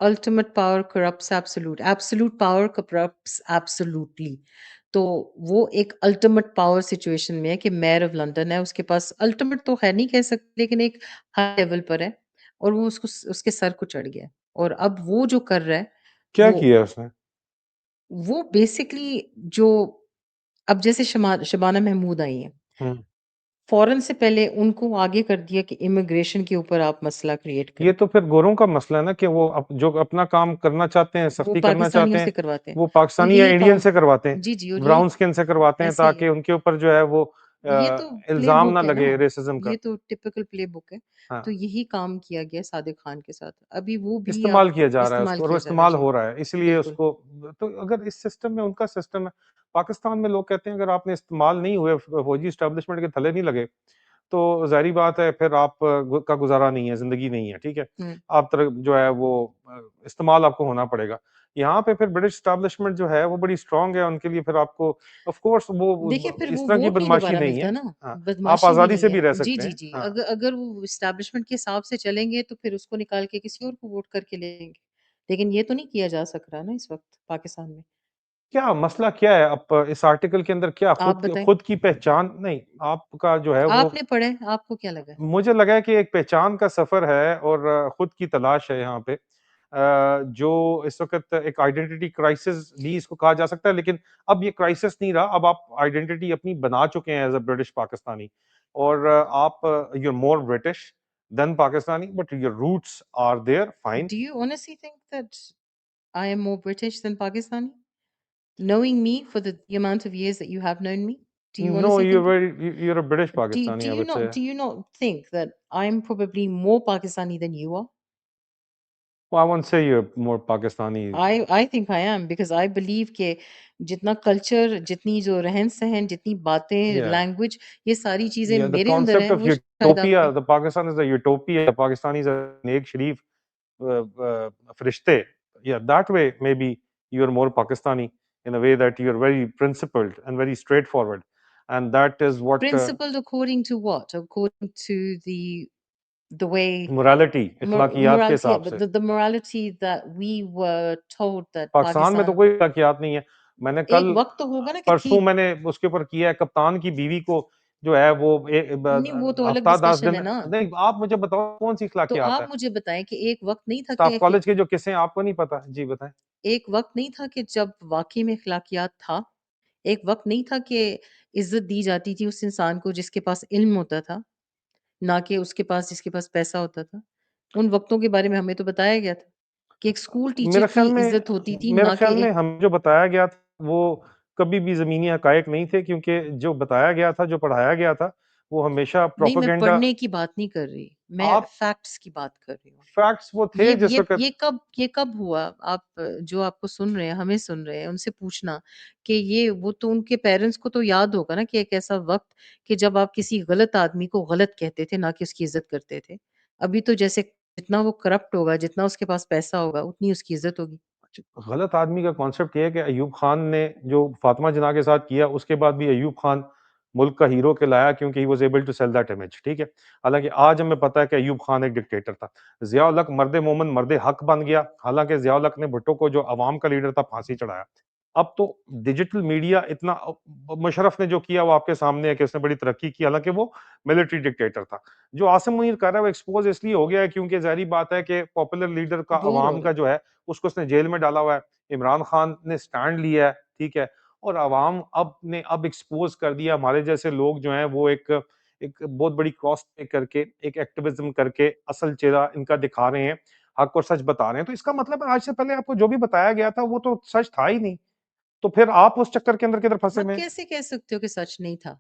ultimate power corrupts absolute, absolute power corrupts absolutely. तो वो एक अल्टीमेट पावर सिचुएशन में है कि मेयर ऑफ लंदन है, उसके पास अल्टीमेट तो है नहीं कह सकते लेकिन एक हाई लेवल पर है और वो उसके सर को चढ़ गया है। और अब वो जो कर रहा है, क्या वो किया उसने? वो बेसिकली जो अब जैसे शबाना महमूद आई हैं, हुँ। फ़ौरन से पहले उनको आगे कर दिया कि इमिग्रेशन के ऊपर आप मसला क्रिएट ये करें। तो फिर गोरों का मसला है ना कि वो जो अपना काम करना चाहते हैं, वो सख्ती करना चाहते पाकिस्तानियों हैं, से करवाते हैं वो और पाकिस्तानी या यही इंडियन काम से करवाते हैं, जी, जी और यही ब्राउन स्किन से करवाते हैं ऐसे ही ताकि है। उनके ऊपर जो है वो ये तो इल्ज़ाम ना प्लेबुक है ना, लगे रेसिज़्म का। ये तो टिपिकल प्लेबुक है। हाँ, तो यही काम किया गया सादिक खान के साथ। अभी वो भी इस्तेमाल आप किया जा रहा है इस्तेमाल उसको और वो किया जा रहा है। इस्तेमाल जी, हो रहा है, इसलिए बिल्कुल। उसको तो अगर इस सिस्टम में उनका सिस्टम है, पाकिस्तान में लोग कहते हैं अगर आपने इस्तेमाल नहीं हुए, फौजी एस्टेब्लिशमेंट के थल्ले नहीं लगे, तो ज़ाहिर-सी बात है फिर आप का गुज़ारा नहीं है, ज़िंदगी नहीं है, ठीक है? हुँ। आप तरफ जो है वो इस्तेमाल आपको होना पड़ेगा। यहाँ पे फिर ब्रिटिश एस्टेब्लिशमेंट जो है वो बड़ी स्ट्रॉन्ग है, उनके लिए फिर आपको ऑफ़ कोर्स वो देखिए, फिर इस वो तरह की वोट नहीं बदमाशी दोबारा नहीं है। मिलता ना, हाँ, आप बदमाशी भी आज़ादी से नहीं भी है। रह जी, सकते जी, हैं। जी। हाँ। अगर वो एस्टेब्लिशमेंट के हिसाब से चलेंगे, तो फिर उसको निकाल के किसी और को वोट करके लेंगे। लेकिन ये तो नहीं किया जा सक रहा ना इस वक़्त पाकिस्तान में। क्या मसला क्या है? आप इस आर्टिकल के अंदर क्या आप बताएँ? खुद की पहचान नहीं, आपका जो है वो आपने पढ़ा है, आपको क्या लगा है? मुझे लगा है कि एक पहचान का सफ़र है और खुद की तलाश है यहाँ पे। जो इस वक़्त एक आइडेंटिटी क्राइसिस भी इसको कहा जा सकता है, लेकिन अब ये क्राइसिस नहीं रहा, अब आप आइडेंटिटी अपनी बना चुके हैं एज़ अ ब्रिटिश पाकिस्तानी और आप you are more British then Pakistani, but your roots are there, fine. Do you honestly think that I am more British than Pakistani? Knowing me for the amount of years that you have known me, do you No, honestly you're think that? you're a British Do Pakistani, I you would not say. do you not think that I'm probably more Pakistani than you are? Well, I won't say you're more Pakistani. I think I am because I believe कि जितना culture, जितनी जो रहन-सहन, जितनी बातें, Yeah. Language, ये सारी चीज़ें Yeah, the मेरे अंदर concept हैं, of वो शायद आप utopia, में the Pakistan is a utopia, the Pakistanis are नेक शरीफ फरिश्ते. Yeah, that way maybe you're more Pakistani in a way that you're very principled and very straightforward, and that is what principled according to what? According to the way morality, इखलाकियात के morality, हिसाब but से. the morality that we were told that Pakistan में तो Pakistan कोई इखलाकियात नहीं है. मैंने एक कल वक़्त तो होगा ना कि परसों थी मैंने उसके ऊपर किया है, कप्तान की बीवी को जो है वो नहीं, वो तो अलग हफ्ता 10 डिस्कशन दिन. है ना। नहीं, आप मुझे बताओ कौन सी तो इखलाकियात आप है? मुझे बताएँ कि एक वक़्त नहीं था तो आप कि कॉलेज के जो किस्से हैं आपको नहीं पता? जी बताएं. एक वक़्त नहीं था कि जब वाक़ई में अख़लाक़ियात था? एक वक़्त नहीं था कि इज़्ज़त दी जाती थी उस इंसान को जिसके पास इल्म होता था, ना कि उसके पास जिसके पास पैसा होता था? उन वक़्तों के बारे में हमें तो बताया गया था कि एक स्कूल टीचर मेरे की ख्याल में इज़्ज़त होती थी, मेरे ना कि ख्याल में एक हमें जो बताया गया था वो कभी भी ज़मीनी हक़ाइक़ नहीं थे, क्योंकि जो बताया गया था, जो पढ़ाया गया था, वो हमेशा नहीं, मैं प्रोपेगेंडा. पढ़ने की बात नहीं कर रही, मैं आप फैक्ट्स की बात कर रही हूँ। फैक्ट्स वो थे ये जिस ये वक़्त. ये कब ये कब हुआ? आप जो आपको सुन रहे हैं, हमें सुन रहे हैं, उनसे पूछना कि ये वो तो उनके पेरेंट्स को तो याद होगा ना कि एक ऐसा वक़्त कि जब आप किसी गलत आदमी को गलत कहते थे, ना कि उसकी इज़्ज़त करते थे। अभी तो जैसे जितना वो करप्ट होगा, जितना उसके पास पैसा होगा, उतनी उसकी इज़्ज़त होगी। गलत आदमी का कॉन्सेप्ट ये है कि अय्यूब खान ने जो फातिमा जिन्ना के साथ किया, उसके बाद भी अय्यूब खान मुल्क का हीरो कहलाया, क्योंकि he was able to sell that image, ठीक है? हालाँकि आज हमें पता है कि अय्यूब खान एक डिक्टेटर था। ज़िया-उल-हक मर्द-ए-मोमिन, मर्द-ए-हक बन गया, हालाँकि ज़िया-उल-हक ने भुट्टो को जो अवाम का लीडर था, फांसी चढ़ाया। अब तो डिजिटल मीडिया इतना मुशर्रफ ने जो किया वो आपके सामने है कि उसने बड़ी तरक्की की, हालाँकि वो मिलिट्री डिक्टेटर था। जो आसिम मुनीर कर रहा है वो एक्सपोज़ इसलिए हो गया है क्योंकि ज़ाहिर-सी बात है कि पॉपुलर लीडर का बोर हो अवाम रहे का हैं। जो है, उसको उसने जेल में डाला हुआ है। इमरान खान ने स्टैंड लिया है, ठीक है? और अवाम अब एक्सपोज़ कर दिया, हमारे जैसे लोग जो हैं वो एक एक बहुत बड़ी कॉस्ट पे करके, एक एक्टिविज़्म करके असल चेहरा इनका दिखा रहे हैं, हक और सच बता रहे हैं। तो इसका मतलब है आज से पहले आपको जो भी बताया गया था वो तो सच था ही नहीं। तो फिर आप उस चक्कर के अंदर किधर फँसे आप हुए हैं? कैसे कह सकते हो कि सच नहीं था?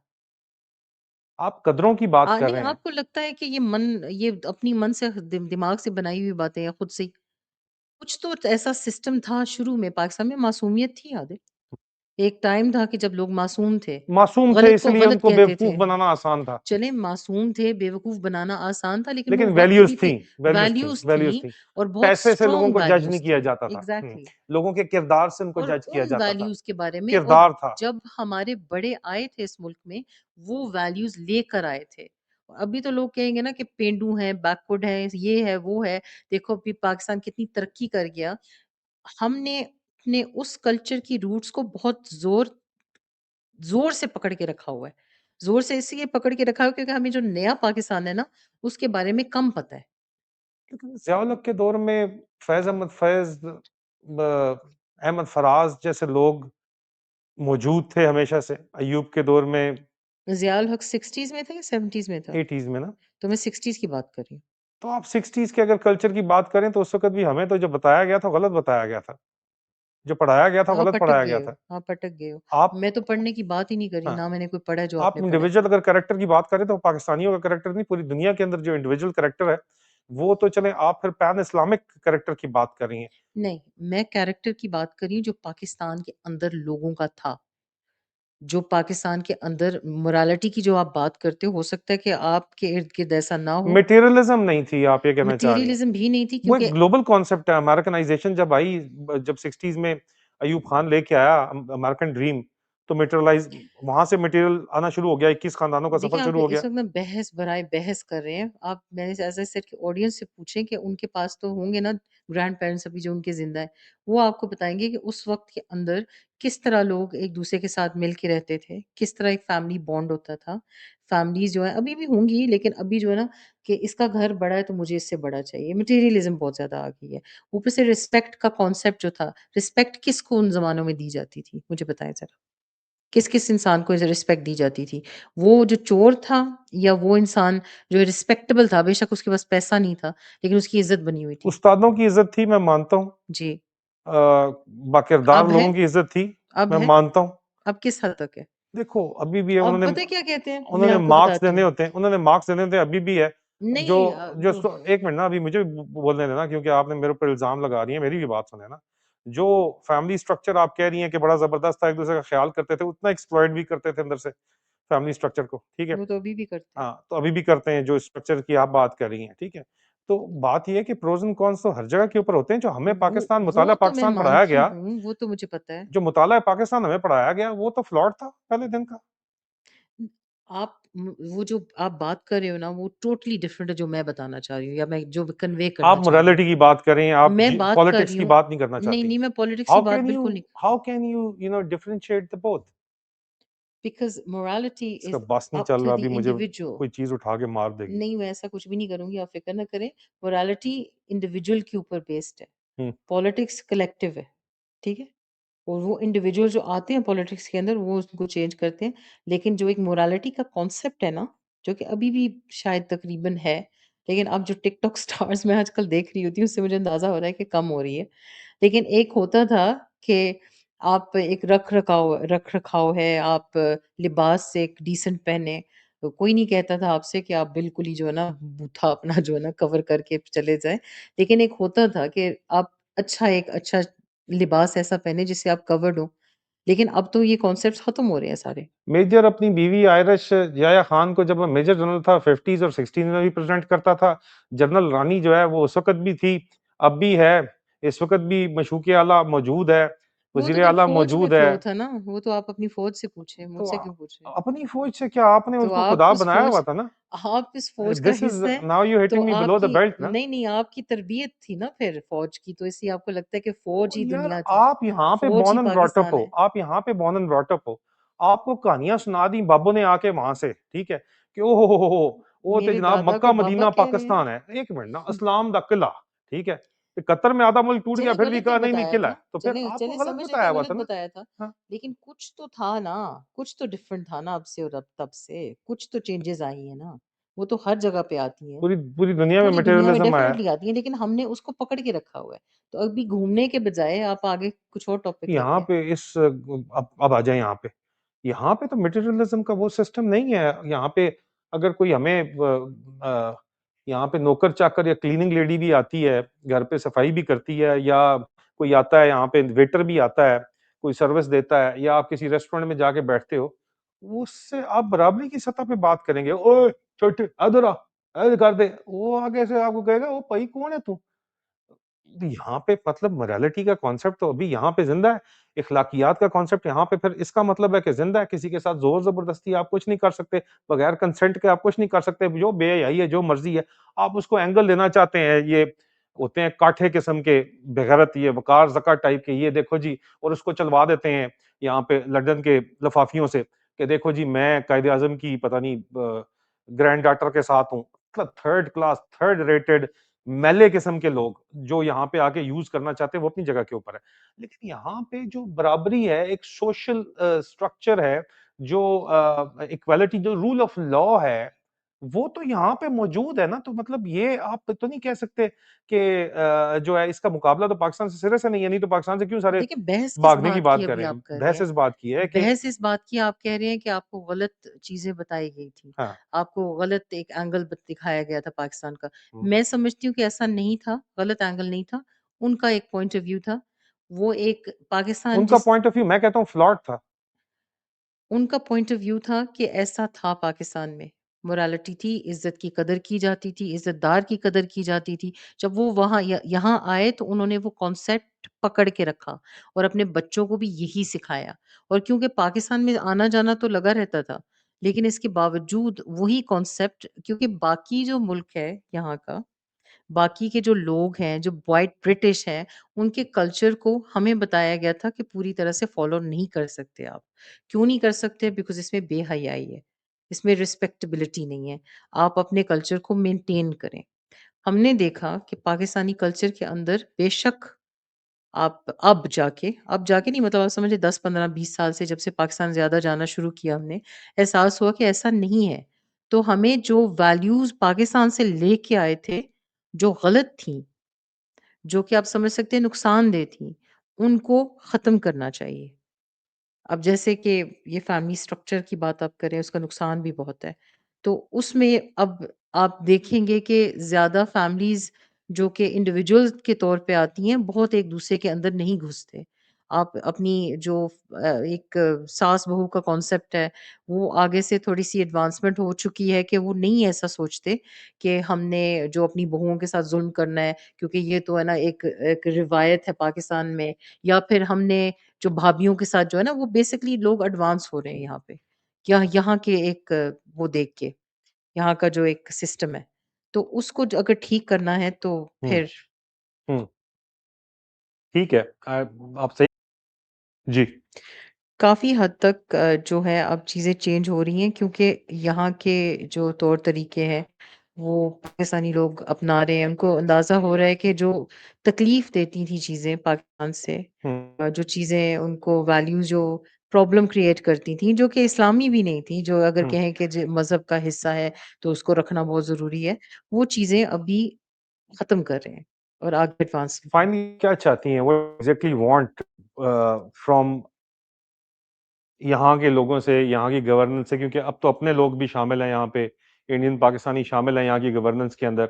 आप कदरों की बात कर नहीं, रहे हैं। आपको लगता है कि ये अपनी मन से दिमाग से बनाई हुई बातें हैं, खुद से ही। कुछ तो ऐसा सिस्टम था शुरू में, पाकिस्तान में मासूमियत थी आदि। एक टाइम था कि जब लोग मासूम थे, मासूम थे गलत को इसलिए गलत उनको कहते बेवकूफ़ थे। बनाना आसान था। चलें मासूम थे, बेवकूफ़ बनाना आसान था, लेकिन वो लेकिन वक़्त वैल्यूज़ भी थी, थे, वैल्यूज़ थी, वैल्यूज़ वैल्यूज़ थीं थी। और बहुत पैसे से लोगों स्ट्रॉन्ग को जज नहीं वैल्यूज़ किया थी। जाता था। एग्ज़ैक्टली। लोगों के किरदार से उनको और जज किया उन जाता था। वैल्यूज़ के बारे में और किरदार था। जब हमारे बड़े आए थे इस मुल्क में, वो वैल्यूज़ लेकर आए थे। अभी तो लोग कहेंगे ना कि पेंडू हैं, बैकवर्ड हैं, ये है, वो है। देखो अभी पाकिस्तान कितनी तरक्की कर गया। हमने अपने उस कल्चर की रूट्स को बहुत ज़ोर से पकड़ के रखा हुआ है। ज़ोर से इसलिए पकड़ के रखा है क्योंकि हमें जो नया पाकिस्तान है ना, उसके बारे में कम पता है। क्योंकि ज़िया-उल-हक के दौर में फ़ैज़ अहमद फ़ैज़, अहमद फराज जैसे लोग मौजूद थे हमेशा से। अय्यूब के दौर में ज़िया उल हक 60s में था या 70s में था? 80s में ना। तो मैं 60s की बात कर रही हूँ। तो आप 60s के अगर कल्चर की बात करें तो उस वक़्त भी हमें तो जो बताया गया था गलत बताया गया था। जो पढ़ाया गया था आप गलत अटक पढ़ाया गए गया हो था। आप अटक गए हो। आप मैं तो पढ़ने की बात ही नहीं कर रही, हाँ, ना मैंने कोई पढ़ा है जो आप आपने पढ़ा है। इंडिविजुअल अगर कैरेक्टर की बात करें तो पाकिस्तानियों का कैरेक्टर नहीं, पूरी दुनिया के अंदर जो इंडिविजुअल कैरेक्टर है, वो तो चलें, आप फिर पैन इस्लामिक कैरेक्टर की बात कर रही हैं। नहीं, मैं कैरेक्टर की बात कर रही हूँ जो पाकिस्तान के अंदर लोगों का था। जो पाकिस्तान के अंदर मोरालिटी की जो आप बात करते हो सकता है कि आपके इर्द-गिर्द ऐसा ना हो। मटेरियलिज़्म नहीं थी, आप ये कहना चाह रही हैं। मटेरियलिज़्म भी नहीं थी वो एक क्योंकि ग्लोबल कॉन्सेप्ट है, अमेरिकनाइज़ेशन जब आई, जब 60s में अय्यूब खान लेके आया अमेरिकन ड्रीम, तो मटेरियलाइज़ वहाँ से मटेरियल आना शुरू हो गया, 21 खानदानों का देखिए, सफ़र आप शुरू हो इस गया। वक़्त ना बहस भराए बहस कर रहे हैं। आप मैंने एज़ आई सेड कि ऑडियंस से पूछें कि उनके पास तो होंगे ना ग्रैंड-पेरेंट्स अभी जो उनके ज़िंदा हैं। वो आपको बताएँगे कि उस वक़्त के अंदर किस तरह लोग एक-दूसरे के साथ मिल के रहते थे, किस तरह एक फैमिली बॉन्ड होता था। फैमिलीज़ जो हैं अभी भी होंगी, लेकिन अभी जो है ना कि इसका घर बड़ा है तो मुझे इससे बड़ा चाहिए। मटेरियलिज़्म बहुत ज़्यादा आ गई है। ऊपर से रिस्पेक्ट का कॉन्सेप्ट जो था, रिस्पेक्ट किसको उन ज़मानों में दी जाती थी? मुझे बताएँ ज़रा। किस-किस इंसान को रिस्पेक्ट दी जाती थी। वो जो चोर था या वो इंसान जो रिस्पेक्टेबल था, बेशक उसके पास पैसा नहीं था, लेकिन उसकी इज़्ज़त बनी हुई थी। उस्तादों की इज़्ज़त थी, मैं मानता हूँ। जी, बाकिरदार अब है लोगों की इज़्ज़त थी, अब मैं है, मानता हूँ। अब किस हद तक है? देखो, अभी भी है, अब उन्होंने पता है क्या कहते हैं? मैं उन्होंने आपको मार्क्स बताती देने हूँ। होते हैं, उन्होंने मार्क्स देने होते हैं, अभी भी है। जो नहीं जो वो सो 1 मिनट ना, अभी मुझे बोलने देना, क्योंकि आपने मेरे ऊपर इल्ज़ाम लगा रही हैं, मेरी भी बात सुने ना। जो फैमिली स्ट्रक्चर आप कह रही हैं कि बड़ा ज़बरदस्त था, एक-दूसरे का ख़्याल करते थे, उतना एक्सप्लॉइट भी करते थे अंदर से, फैमिली स्ट्रक्चर को, ठीक है? वो तो अभी भी करते हैं। हाँ, तो अभी भी करते हैं, जो स्ट्रक्चर की आप बात कर रही हैं, ठीक है? तो बात ये है कि प्रोस एंड कॉन्स तो हर जगह के ऊपर होते हैं, जो हमें वो पाकिस्तान, वो मुताला तो मैं पाकिस्तान पढ़ाया मानती गया, हूँ, वो तो मुझे पता है। जो मुताला पाकिस्तान हमें पढ़ाया गया, वो तो फ्लॉट था पहले दिन का। उम, वो जो आप बात कर रहे हो ना, वो टोटली डिफरेंट है जो मैं बताना चाह रही हूँ या मैं जो कन्वे आप करना चाह रही हूँ। मोरालिटी की बात करें, आप मैं जी बात कर पॉलिटिक्स रही की हूँ बात नहीं करना नहीं, चाहती। नहीं, मैं पॉलिटिक्स की बात बिल्कुल नहीं how can you, differentiate the both? Because morality इसका इज़ बस नहीं अप चल टू रहा, द अभी मुझे इंडिविजुअल। कोई चीज़ उठा के मार देगी। नहीं, मैं ऐसा कुछ भी नहीं करूँगी, आप फ़िक्र ना करें। मोरालिटी इंडिविजुअल के ऊपर बेस्ड है, हुँ, पॉलिटिक्स कलेक्टिव है, ठीक है? और वो इंडिविजुअल जो आते हैं पॉलिटिक्स के अंदर वो उसको चेंज करते हैं। लेकिन जो एक मोरालिटी का कॉन्सेप्ट है ना, जो कि अभी भी शायद तकरीबन है, लेकिन अब जो टिकटॉक स्टार्स मैं आजकल देख रही होती हूँ उससे मुझे अंदाज़ा हो रहा है कि कम हो रही है। लेकिन एक होता था कि आप एक रख-रखाव है, आप लिबास से एक डिसेंट पहने, तो कोई नहीं कहता था आपसे कि आप बिल्कुल ही जो है ना बूथा अपना जो है ना कवर करके चले जाएँ। लेकिन एक होता था कि आप अच्छा लिबास ऐसा पहने जिससे आप कवर्ड हो। लेकिन अब तो ये कॉन्सेप्ट्स खत्म हो रहे हैं सारे। मेजर अपनी बीवी आयरिश याया खान को, जब मैं मेजर जनरल था 50s और 60s में भी प्रेज़ेंट करता था। जनरल रानी जो है वो उस वक़्त भी थी, अब भी है, इस वक़्त भी मशूक़ आला मौजूद है, वो तो वज़ीर फिर आला फ़ौज में मौजूद है। फ़्लो था ना, वो तो आप अपनी फ़ौज से पूछें, तो मुझसे क्यों पूछ रहे हैं? अपनी फ़ौज से क्या, आपने तो उसको खुदा बनाया हुआ था ना। आप इस फ़ौज का दिस इज़ हिस्सा हैं, नाउ यू तो हिटिंग मी बिलो द आपकी बेल्ट ना। नहीं, नहीं आपकी तरबियत थी ना फिर फ़ौज की, तो इसलिए आपको लगता है कि फ़ौज ही यार, दुनिया थी, आप यहाँ पे फ़ौज ही born and brought up Pakistan हो, है। आप यहाँ पे बॉर्न एंड ब्रॉट अप हो। आपको कहानियाँ सुना दी बाबों ने आके वहाँ से, ठीक है? कि ओहो हो! वो तो मेरे जनाब दादा मक्का को बाबा मदीना कह रहे हैं। पाकिस्तान है। 1 मिनट ना, इस्लाम दा किला, ठीक है? कि कतर में आधा मुल्क टूट गया, चलें फिर भी गलत ही कहा नहीं, नहीं बताया किला है। था, तो फिर चलें चलें आपको गलत समझ लेते बताया हैं हुआ गलत था ना। बताया था, हाँ, लेकिन कुछ तो था ना, कुछ तो डिफरेंट था ना अब से और अब तब से, कुछ तो चेंजेज़ आई हैं ना, वो तो हर जगह पे आती हैं, पूरी पूरी दुनिया में पूरी दुनिया में मटेरियलिज़्म आया है। डेफ़िनेटली आती हैं, लेकिन हमने उसको पकड़ के रखा हुआ है। तो अभी घूमने के बजाय आप आगे कुछ और टॉपिक यहाँ लेके आएँ। पे अब आ जाएँ यहाँ पे। यहाँ पे तो मटेरियलिज़्म का वो सिस्टम नहीं है। यहाँ पे अगर कोई हमें यहाँ पे नौकर-चाकर या क्लीनिंग लेडी भी आती है, घर पे सफाई भी करती है, या कोई आता है यहाँ पे, वेटर भी आता है, कोई सर्विस देता है, या आप किसी रेस्टोरेंट में जाके बैठते हो, उससे आप बराबरी की सतह पे बात करेंगे, "ओए! छोटे इधर आ, इधर कर दे।" वो आगे से आपको कहेगा, "ओ भई कौन है तू?" तो यहाँ पे मतलब मोरालिटी का कॉन्सेप्ट तो अभी यहाँ पे ज़िंदा है। इखलाकियात का कॉन्सेप्ट यहाँ पे फिर इसका मतलब है कि ज़िंदा है, किसी के साथ ज़ोर-ज़बरदस्ती आप कुछ नहीं कर सकते, बगैर कंसेंट के आप कुछ नहीं कर सकते, जो बेहयाई है, जो मर्ज़ी है, आप उसको एंगल देना चाहते हैं, ये होते हैं काठे किस्म के, बेगैरत, ये वक़ार ज़का टाइप के, ये देखो जी, और उसको चलवा देते हैं यहाँ पे लंदन के लफ़ाफ़ियों से, कि देखो जी मैं कायदे-आज़म की पता नहीं ग्रैंड डॉटर के साथ हूँ। मतलब थर्ड क्लास, थर्ड रेटेड मैले किस्म के लोग जो यहाँ पे आके यूज़ करना चाहते हैं, वो अपनी जगह के ऊपर है। लेकिन यहाँ पे जो बराबरी है, एक सोशल स्ट्रक्चर है, जो इक्वालिटी, जो रूल ऑफ लॉ है, वो तो यहाँ पे मौजूद है ना। तो मतलब ये आप तो नहीं कह सकते कि जो है इसका मुकाबला तो पाकिस्तान से सिरे से नहीं है, नहीं तो पाकिस्तान से क्यों सारे देखिए, बहस किस भागने की बात की बात कर अभी रहे आप हैं। कर रहे बहस हैं? इस बात की है कि बहस इस बात की आप कह रहे हैं कि आपको गलत चीज़ें बताई गई थी। हाँ, आपको गलत एक एंगल दिखाया गया था पाकिस्तान का। हुँ, मैं समझती हूँ कि ऐसा नहीं था, गलत एंगल नहीं था। उनका एक पॉइंट ऑफ व्यू था। वो एक पाकिस्तान उनका जिस पॉइंट ऑफ व्यू मैं कहता हूँ फ्लॉट था। उनका पॉइंट ऑफ व्यू था कि ऐसा था पाकिस्तान में। मोरालिटी थी, इज़्ज़त की कदर की जाती थी, इज़्ज़तदार की कदर की जाती थी। जब वो वहाँ यहाँ आए तो उन्होंने वो कॉन्सेप्ट पकड़ के रखा और अपने बच्चों को भी यही सिखाया। और क्योंकि पाकिस्तान में आना-जाना तो लगा रहता था, लेकिन इसके बावजूद वही कॉन्सेप्ट क्योंकि बाकी जो मुल्क है यहाँ का बाकी के जो लोग हैं, जो व्हाइट ब्रिटिश हैं, उनके कल्चर को हमें बताया गया था कि पूरी तरह से फ़ॉलो नहीं कर सकते आप। क्यों नहीं कर सकते? बिकॉज़ इसमें बेहयाई है, इसमें रिस्पेक्टेबिलिटी नहीं है। आप अपने कल्चर को मेंटेन करें। हमने देखा कि पाकिस्तानी कल्चर के अंदर बेशक अब जाके नहीं, मतलब आप समझिए 10, 15, 20 साल से जब से पाकिस्तान ज़्यादा जाना शुरू किया हमने, एहसास हुआ कि ऐसा नहीं है। तो हमें जो वैल्यूज़ पाकिस्तान से लेके आए थे, जो गलत थीं, जो कि आप समझ सकते हैं नुकसानदेह थीं, उनको ख़त्म करना चाहिए। अब जैसे कि ये फैमिली स्ट्रक्चर की बात आप करें, उसका नुकसान भी बहुत है। तो उसमें अब आप देखेंगे कि ज़्यादा फैमिलीज़ जो कि इंडिविजुअल्स के तौर पे आती हैं, बहुत एक-दूसरे के अंदर नहीं घुसते। आप अपनी जो एक सास-बहू का कॉन्सेप्ट है, वो आगे से थोड़ी-सी एडवांसमेंट हो चुकी है कि वो नहीं ऐसा सोचते कि हमने जो अपनी बहुओं के साथ ज़ुल्म करना है, क्योंकि ये तो है ना एक एक रिवायत है पाकिस्तान में, या फिर हमने जो भाभीयों के साथ जो है ना, वो बेसिकली लोग एडवांस हो रहे हैं यहाँ पे। क्या यहाँ के एक वो देख के, यहाँ का जो एक सिस्टम है। तो उसको अगर ठीक करना है तो हुँ, फिर हुँ, ठीक है। आप सही जी, काफ़ी हद तक जो है अब चीज़ें चेंज हो रही हैं, क्योंकि यहाँ के जो तौर तरीके हैं, वो पाकिस्तानी लोग अपना रहे हैं। उनको अंदाज़ा हो रहा है कि जो तकलीफ़ देती थी चीज़ें पाकिस्तान से, हुँ, जो चीज़ें उनको वैल्यूज़ जो प्रॉब्लम क्रिएट करती थी, जो कि इस्लामी भी नहीं थी, जो अगर हुँ। कहें कि मज़हब का हिस्सा है, तो उसको रखना बहुत ज़रूरी है। वो चीज़ें अभी ख़त्म कर रहे हैं और आगे एडवांस फाइनली क्या चाहती हैं? व्हाट एग्ज़ैक्टली वांट फ्रॉम यहाँ के लोगों से, यहाँ की गवर्नेंस से क्योंकि अब तो अपने लोग भी शामिल हैं यहाँ पे, इंडियन पाकिस्तानी शामिल हैं यहाँ की गवर्नेंस के अंदर,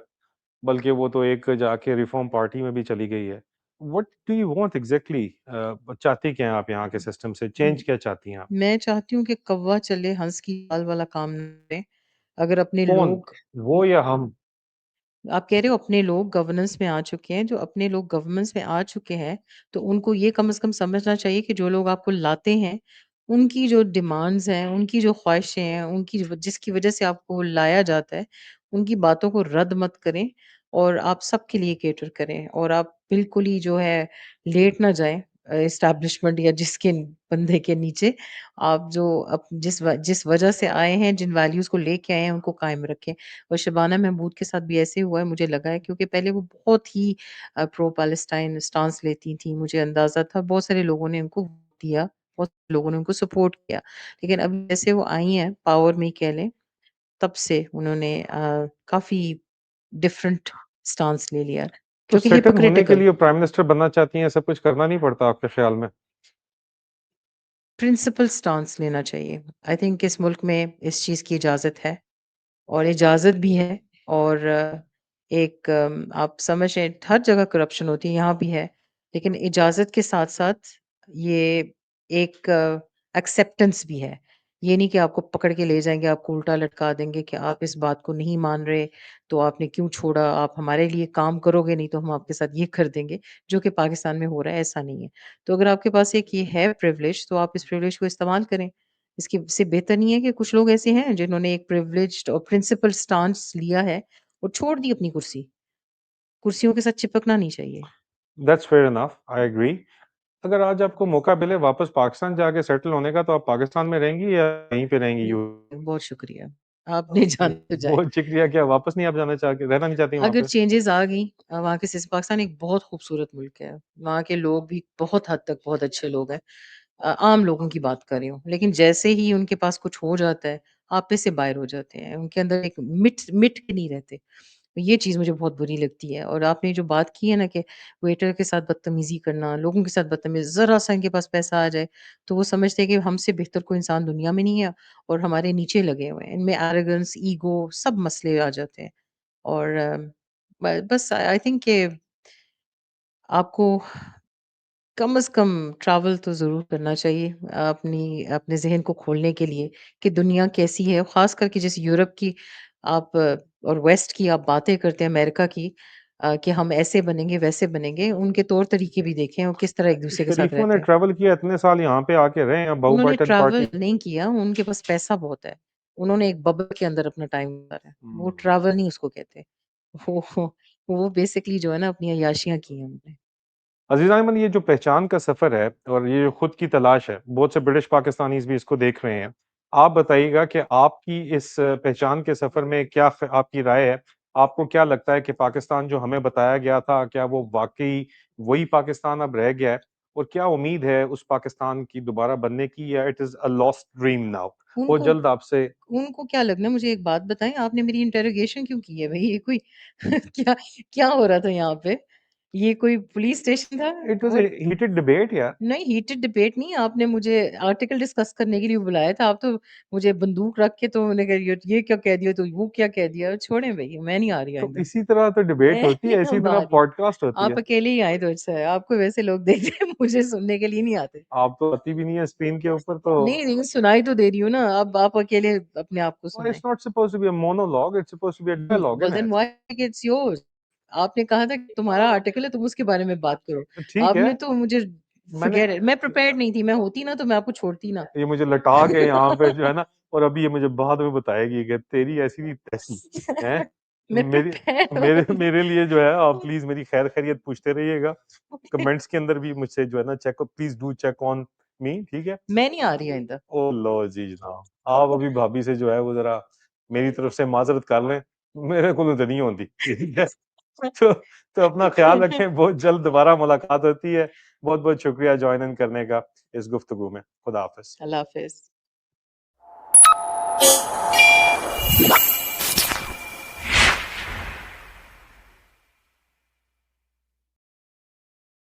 बल्कि वो तो एक जाके रिफॉर्म पार्टी में भी चली गई है। What do you want exactly चाहती क्या हैं आप यहाँ के सिस्टम से? चेंज हुँ। क्या चाहती हैं आप? मैं चाहती हूँ कि कौवा चले हंस की चाल वाला काम ना करें। अगर अपने कौन? लोग वो या हम? आप कह रहे हो अपने लोग गवर्नेंस में आ चुके हैं, जो अपने लोग गवर्नेंस में आ चुके हैं, तो उनको ये कम से कम समझना चाहिए कि जो लोग आपको लाते हैं, उनकी जो डिमांड्स हैं, उनकी जो ख्वाहिशें हैं, उनकी जिसकी वजह से आपको लाया जाता है, उनकी बातों को रद्द मत करें और आप सबके लिए कैटर करें और आप बिल्कुल ही जो है लेट ना जाएँ एस्टेब्लिशमेंट या जिसके बंदे के नीचे। आप जो जिस वजह से आए हैं, जिन वैल्यूज़ को लेके आए हैं, उनको कायम रखें। और शबाना महमूद के साथ भी ऐसे ही हुआ है, मुझे लगा है, क्योंकि पहले वो बहुत ही प्रो पैलेस्टाइन स्टांस लेती थी, मुझे अंदाज़ा था, बहुत सारे लोगों ने उनको दिया, बहुत लोगों ने उनको सपोर्ट किया। लेकिन अब जैसे वो आई हैं पावर में ही कह लें, तब से उन्होंने काफ़ी डिफरेंट स्टांस ले लिया, तो जो कि सेटल होने के हिपोक्रिटिकल लिए प्राइम मिनिस्टर बनना चाहती हैं, सब कुछ करना नहीं पड़ता आपके ख़्याल में? प्रिंसिपल स्टांस लेना चाहिए। आई थिंक इस मुल्क में इस चीज़ की इजाज़त है। और इजाज़त भी है और एक आप समझ रहे हैं, हर जगह करप्शन होती है, यहाँ भी है। लेकिन इजाज़त के साथ-साथ ये एक एक्सेप्टेंस भी है। ये नहीं कि आपको पकड़ के ले जाएँगे, आपको उल्टा लटका देंगे कि आप इस बात को नहीं मान रहे, तो आपने क्यों छोड़ा? आप हमारे लिए काम करोगे नहीं तो हम आपके साथ ये कर देंगे, जो कि पाकिस्तान में हो रहा है, ऐसा नहीं है। तो अगर आपके पास एक ये है प्रिविलेज, तो आप इस प्रिविलेज को इस्तेमाल करें। इसके इससे बेहतर नहीं है कि कुछ लोग ऐसे हैं जिन्होंने एक प्रिविलेज्ड और प्रिंसिपल स्टांस लिया है और छोड़ दी अपनी कुर्सी। कुर्सियों के साथ चिपकना नहीं चाहिए। That's fair enough, I agree. अगर आज आपको मौका मिले वापस पाकिस्तान जाके सेटल होने का, तो आप पाकिस्तान में रहेंगी या यहीं पे रहेंगी जी, यू बहुत शुक्रिया। आप नहीं जाना तो जाएँ। बहुत शुक्रिया, क्या वापस नहीं आप जाना चाह के रहना नहीं चाहती वहाँ अगर पे? चेंजेज़ आ गई वहाँ के पाकिस्तान एक बहुत खूबसूरत मुल्क है। वहाँ के लोग भी बहुत हद तक बहुत अच्छे लोग हैं। आम लोगों की बात कर रही हूँ। लेकिन जैसे ही उनके पास कुछ हो जाता है, आपे से बाहर हो जाते हैं। उनके अंदर एक मिट मिट के नहीं रहते। ये चीज़ मुझे बहुत बुरी लगती है और आपने जो बात की है ना कि वेटर के साथ बदतमीज़ी करना, लोगों के साथ बदतमीज़ी, ज़रा-सा इनके पास पैसा आ जाए, तो वो समझते हैं कि हमसे बेहतर कोई इंसान दुनिया में नहीं है और हमारे नीचे लगे हुए हैं। इनमें एरोगेंस, ईगो सब मसले आ जाते हैं और बस आई थिंक कि आपको कम से कम ट्रैवल तो ज़रूर करना चाहिए अपने ज़हन को खोलने के लिए कि दुनिया कैसी है। ख़ास करके जैसे यूरोप की आप और वेस्ट की आप बातें करते हैं, अमेरिका की कि हम ऐसे बनेंगे, वैसे बनेंगे। उनके तौर तरीके भी देखें और किस तरह एक-दूसरे के साथ शरीफों ने रहते हैं। ट्रैवल किया इतने साल यहाँ पे आके रहे हैं, अब उन्होंने बहुपार्टन ट्रैवल पार्टी नहीं किया, उनके पास पैसा बहुत है। उन्होंने एक बबल के अंदर अपना टाइम गुज़ारा है। वो हुँ। ट्रैवल नहीं उसको कहते। वो बेसिकली जो है ना अपनी अय्याशियाँ की हैं उन्होंने। अज़ीज़ अहमद, ये जो पहचान का सफ़र है और ये जो खुद की तलाश है, बहुत से ब्रिटिश पाकिस्तानीज़ भी इसको देख रहे हैं। आप बताइएगा कि आपकी इस पहचान के सफ़र में क्या फ आपकी राय है? आपको क्या लगता है कि पाकिस्तान जो हमें बताया गया था, क्या वो वाक़ई वही पाकिस्तान अब रह गया है? और क्या उम्मीद है उस पाकिस्तान की दोबारा बनने की या it is a lost dream now? बहुत उनको जल्द आपसे उनको क्या लगना है मुझे एक बात बताएँ, आपने मेरी इंटरोगेशन क्यों की है भई? ये कोई क्या क्या हो रहा था यहाँ पे? ये कोई पुलिस स्टेशन था? इट वाज़ वो अ हीटेड डिबेट यार। नहीं हीटेड डिबेट नहीं, आपने मुझे आर्टिकल डिस्कस करने के लिए बुलाया था। आप तो मुझे बंदूक रख के तो मैंने कहा ये क्या कह दिया, तो वो क्या कह दिया? छोड़ें भई, मैं नहीं आ रही तो आइंदा। इसी तरह तो डिबेट मैं होती है, नहीं इसी अब तरह आ रही। पॉडकास्ट होती आप है। अकेले ही आए तो अच्छा है, आपको वैसे लोग देखते हैं, मुझे सुनने के लिए नहीं आते। आप तो आती भी नहीं है स्क्रीन के ऊपर तो नहीं, लेकिन सुनाई तो दे रही हूँ ना, अब आप अकेले अपने आप को well, सुनाएँ। it's not supposed to be a monologue, it's supposed to be a dialogue, well isn't then it? Why it's yours? आपने कहा था कि तुम्हारा आर्टिकल है, तुम उसके बारे में बात करो। तो ठीक है, आपने तो मुझे मैंने फॉरगेट इट, मैं प्रिपेयर्ड नहीं थी, मैं होती ना तो मैं आपको छोड़ती ना। ये मुझे लटा के यहाँ पे जो है ना और अभी ये मुझे बाद में बताएगी कि तेरी ऐसी नहीं तैसी, हैं? मैं मेरी प्रिपेयर्ड मेरे वाली मेरे लिए जो है आप प्लीज़ मेरी खैर-खैरियत पूछते रहिएगा। कमेंट्स के अंदर भी मुझसे जो है ना check please do check on me, ठीक है? मैं नहीं आ रही आइंदा। ओह लो जी जनाब! आप अभी भाभी से जो है वो ज़रा मेरी तरफ से माज़रत कर लें, मेरे कोलों तो नहीं होंदी, ठीक है? तो तो अपना ख़्याल रखें, बहुत जल्द दोबारा मुलाकात होती है। बहुत-बहुत शुक्रिया जॉइन इन करने का इस गुफ्तगू में। खुदा हाफ़िज़। अल्लाह हाफ़िज़।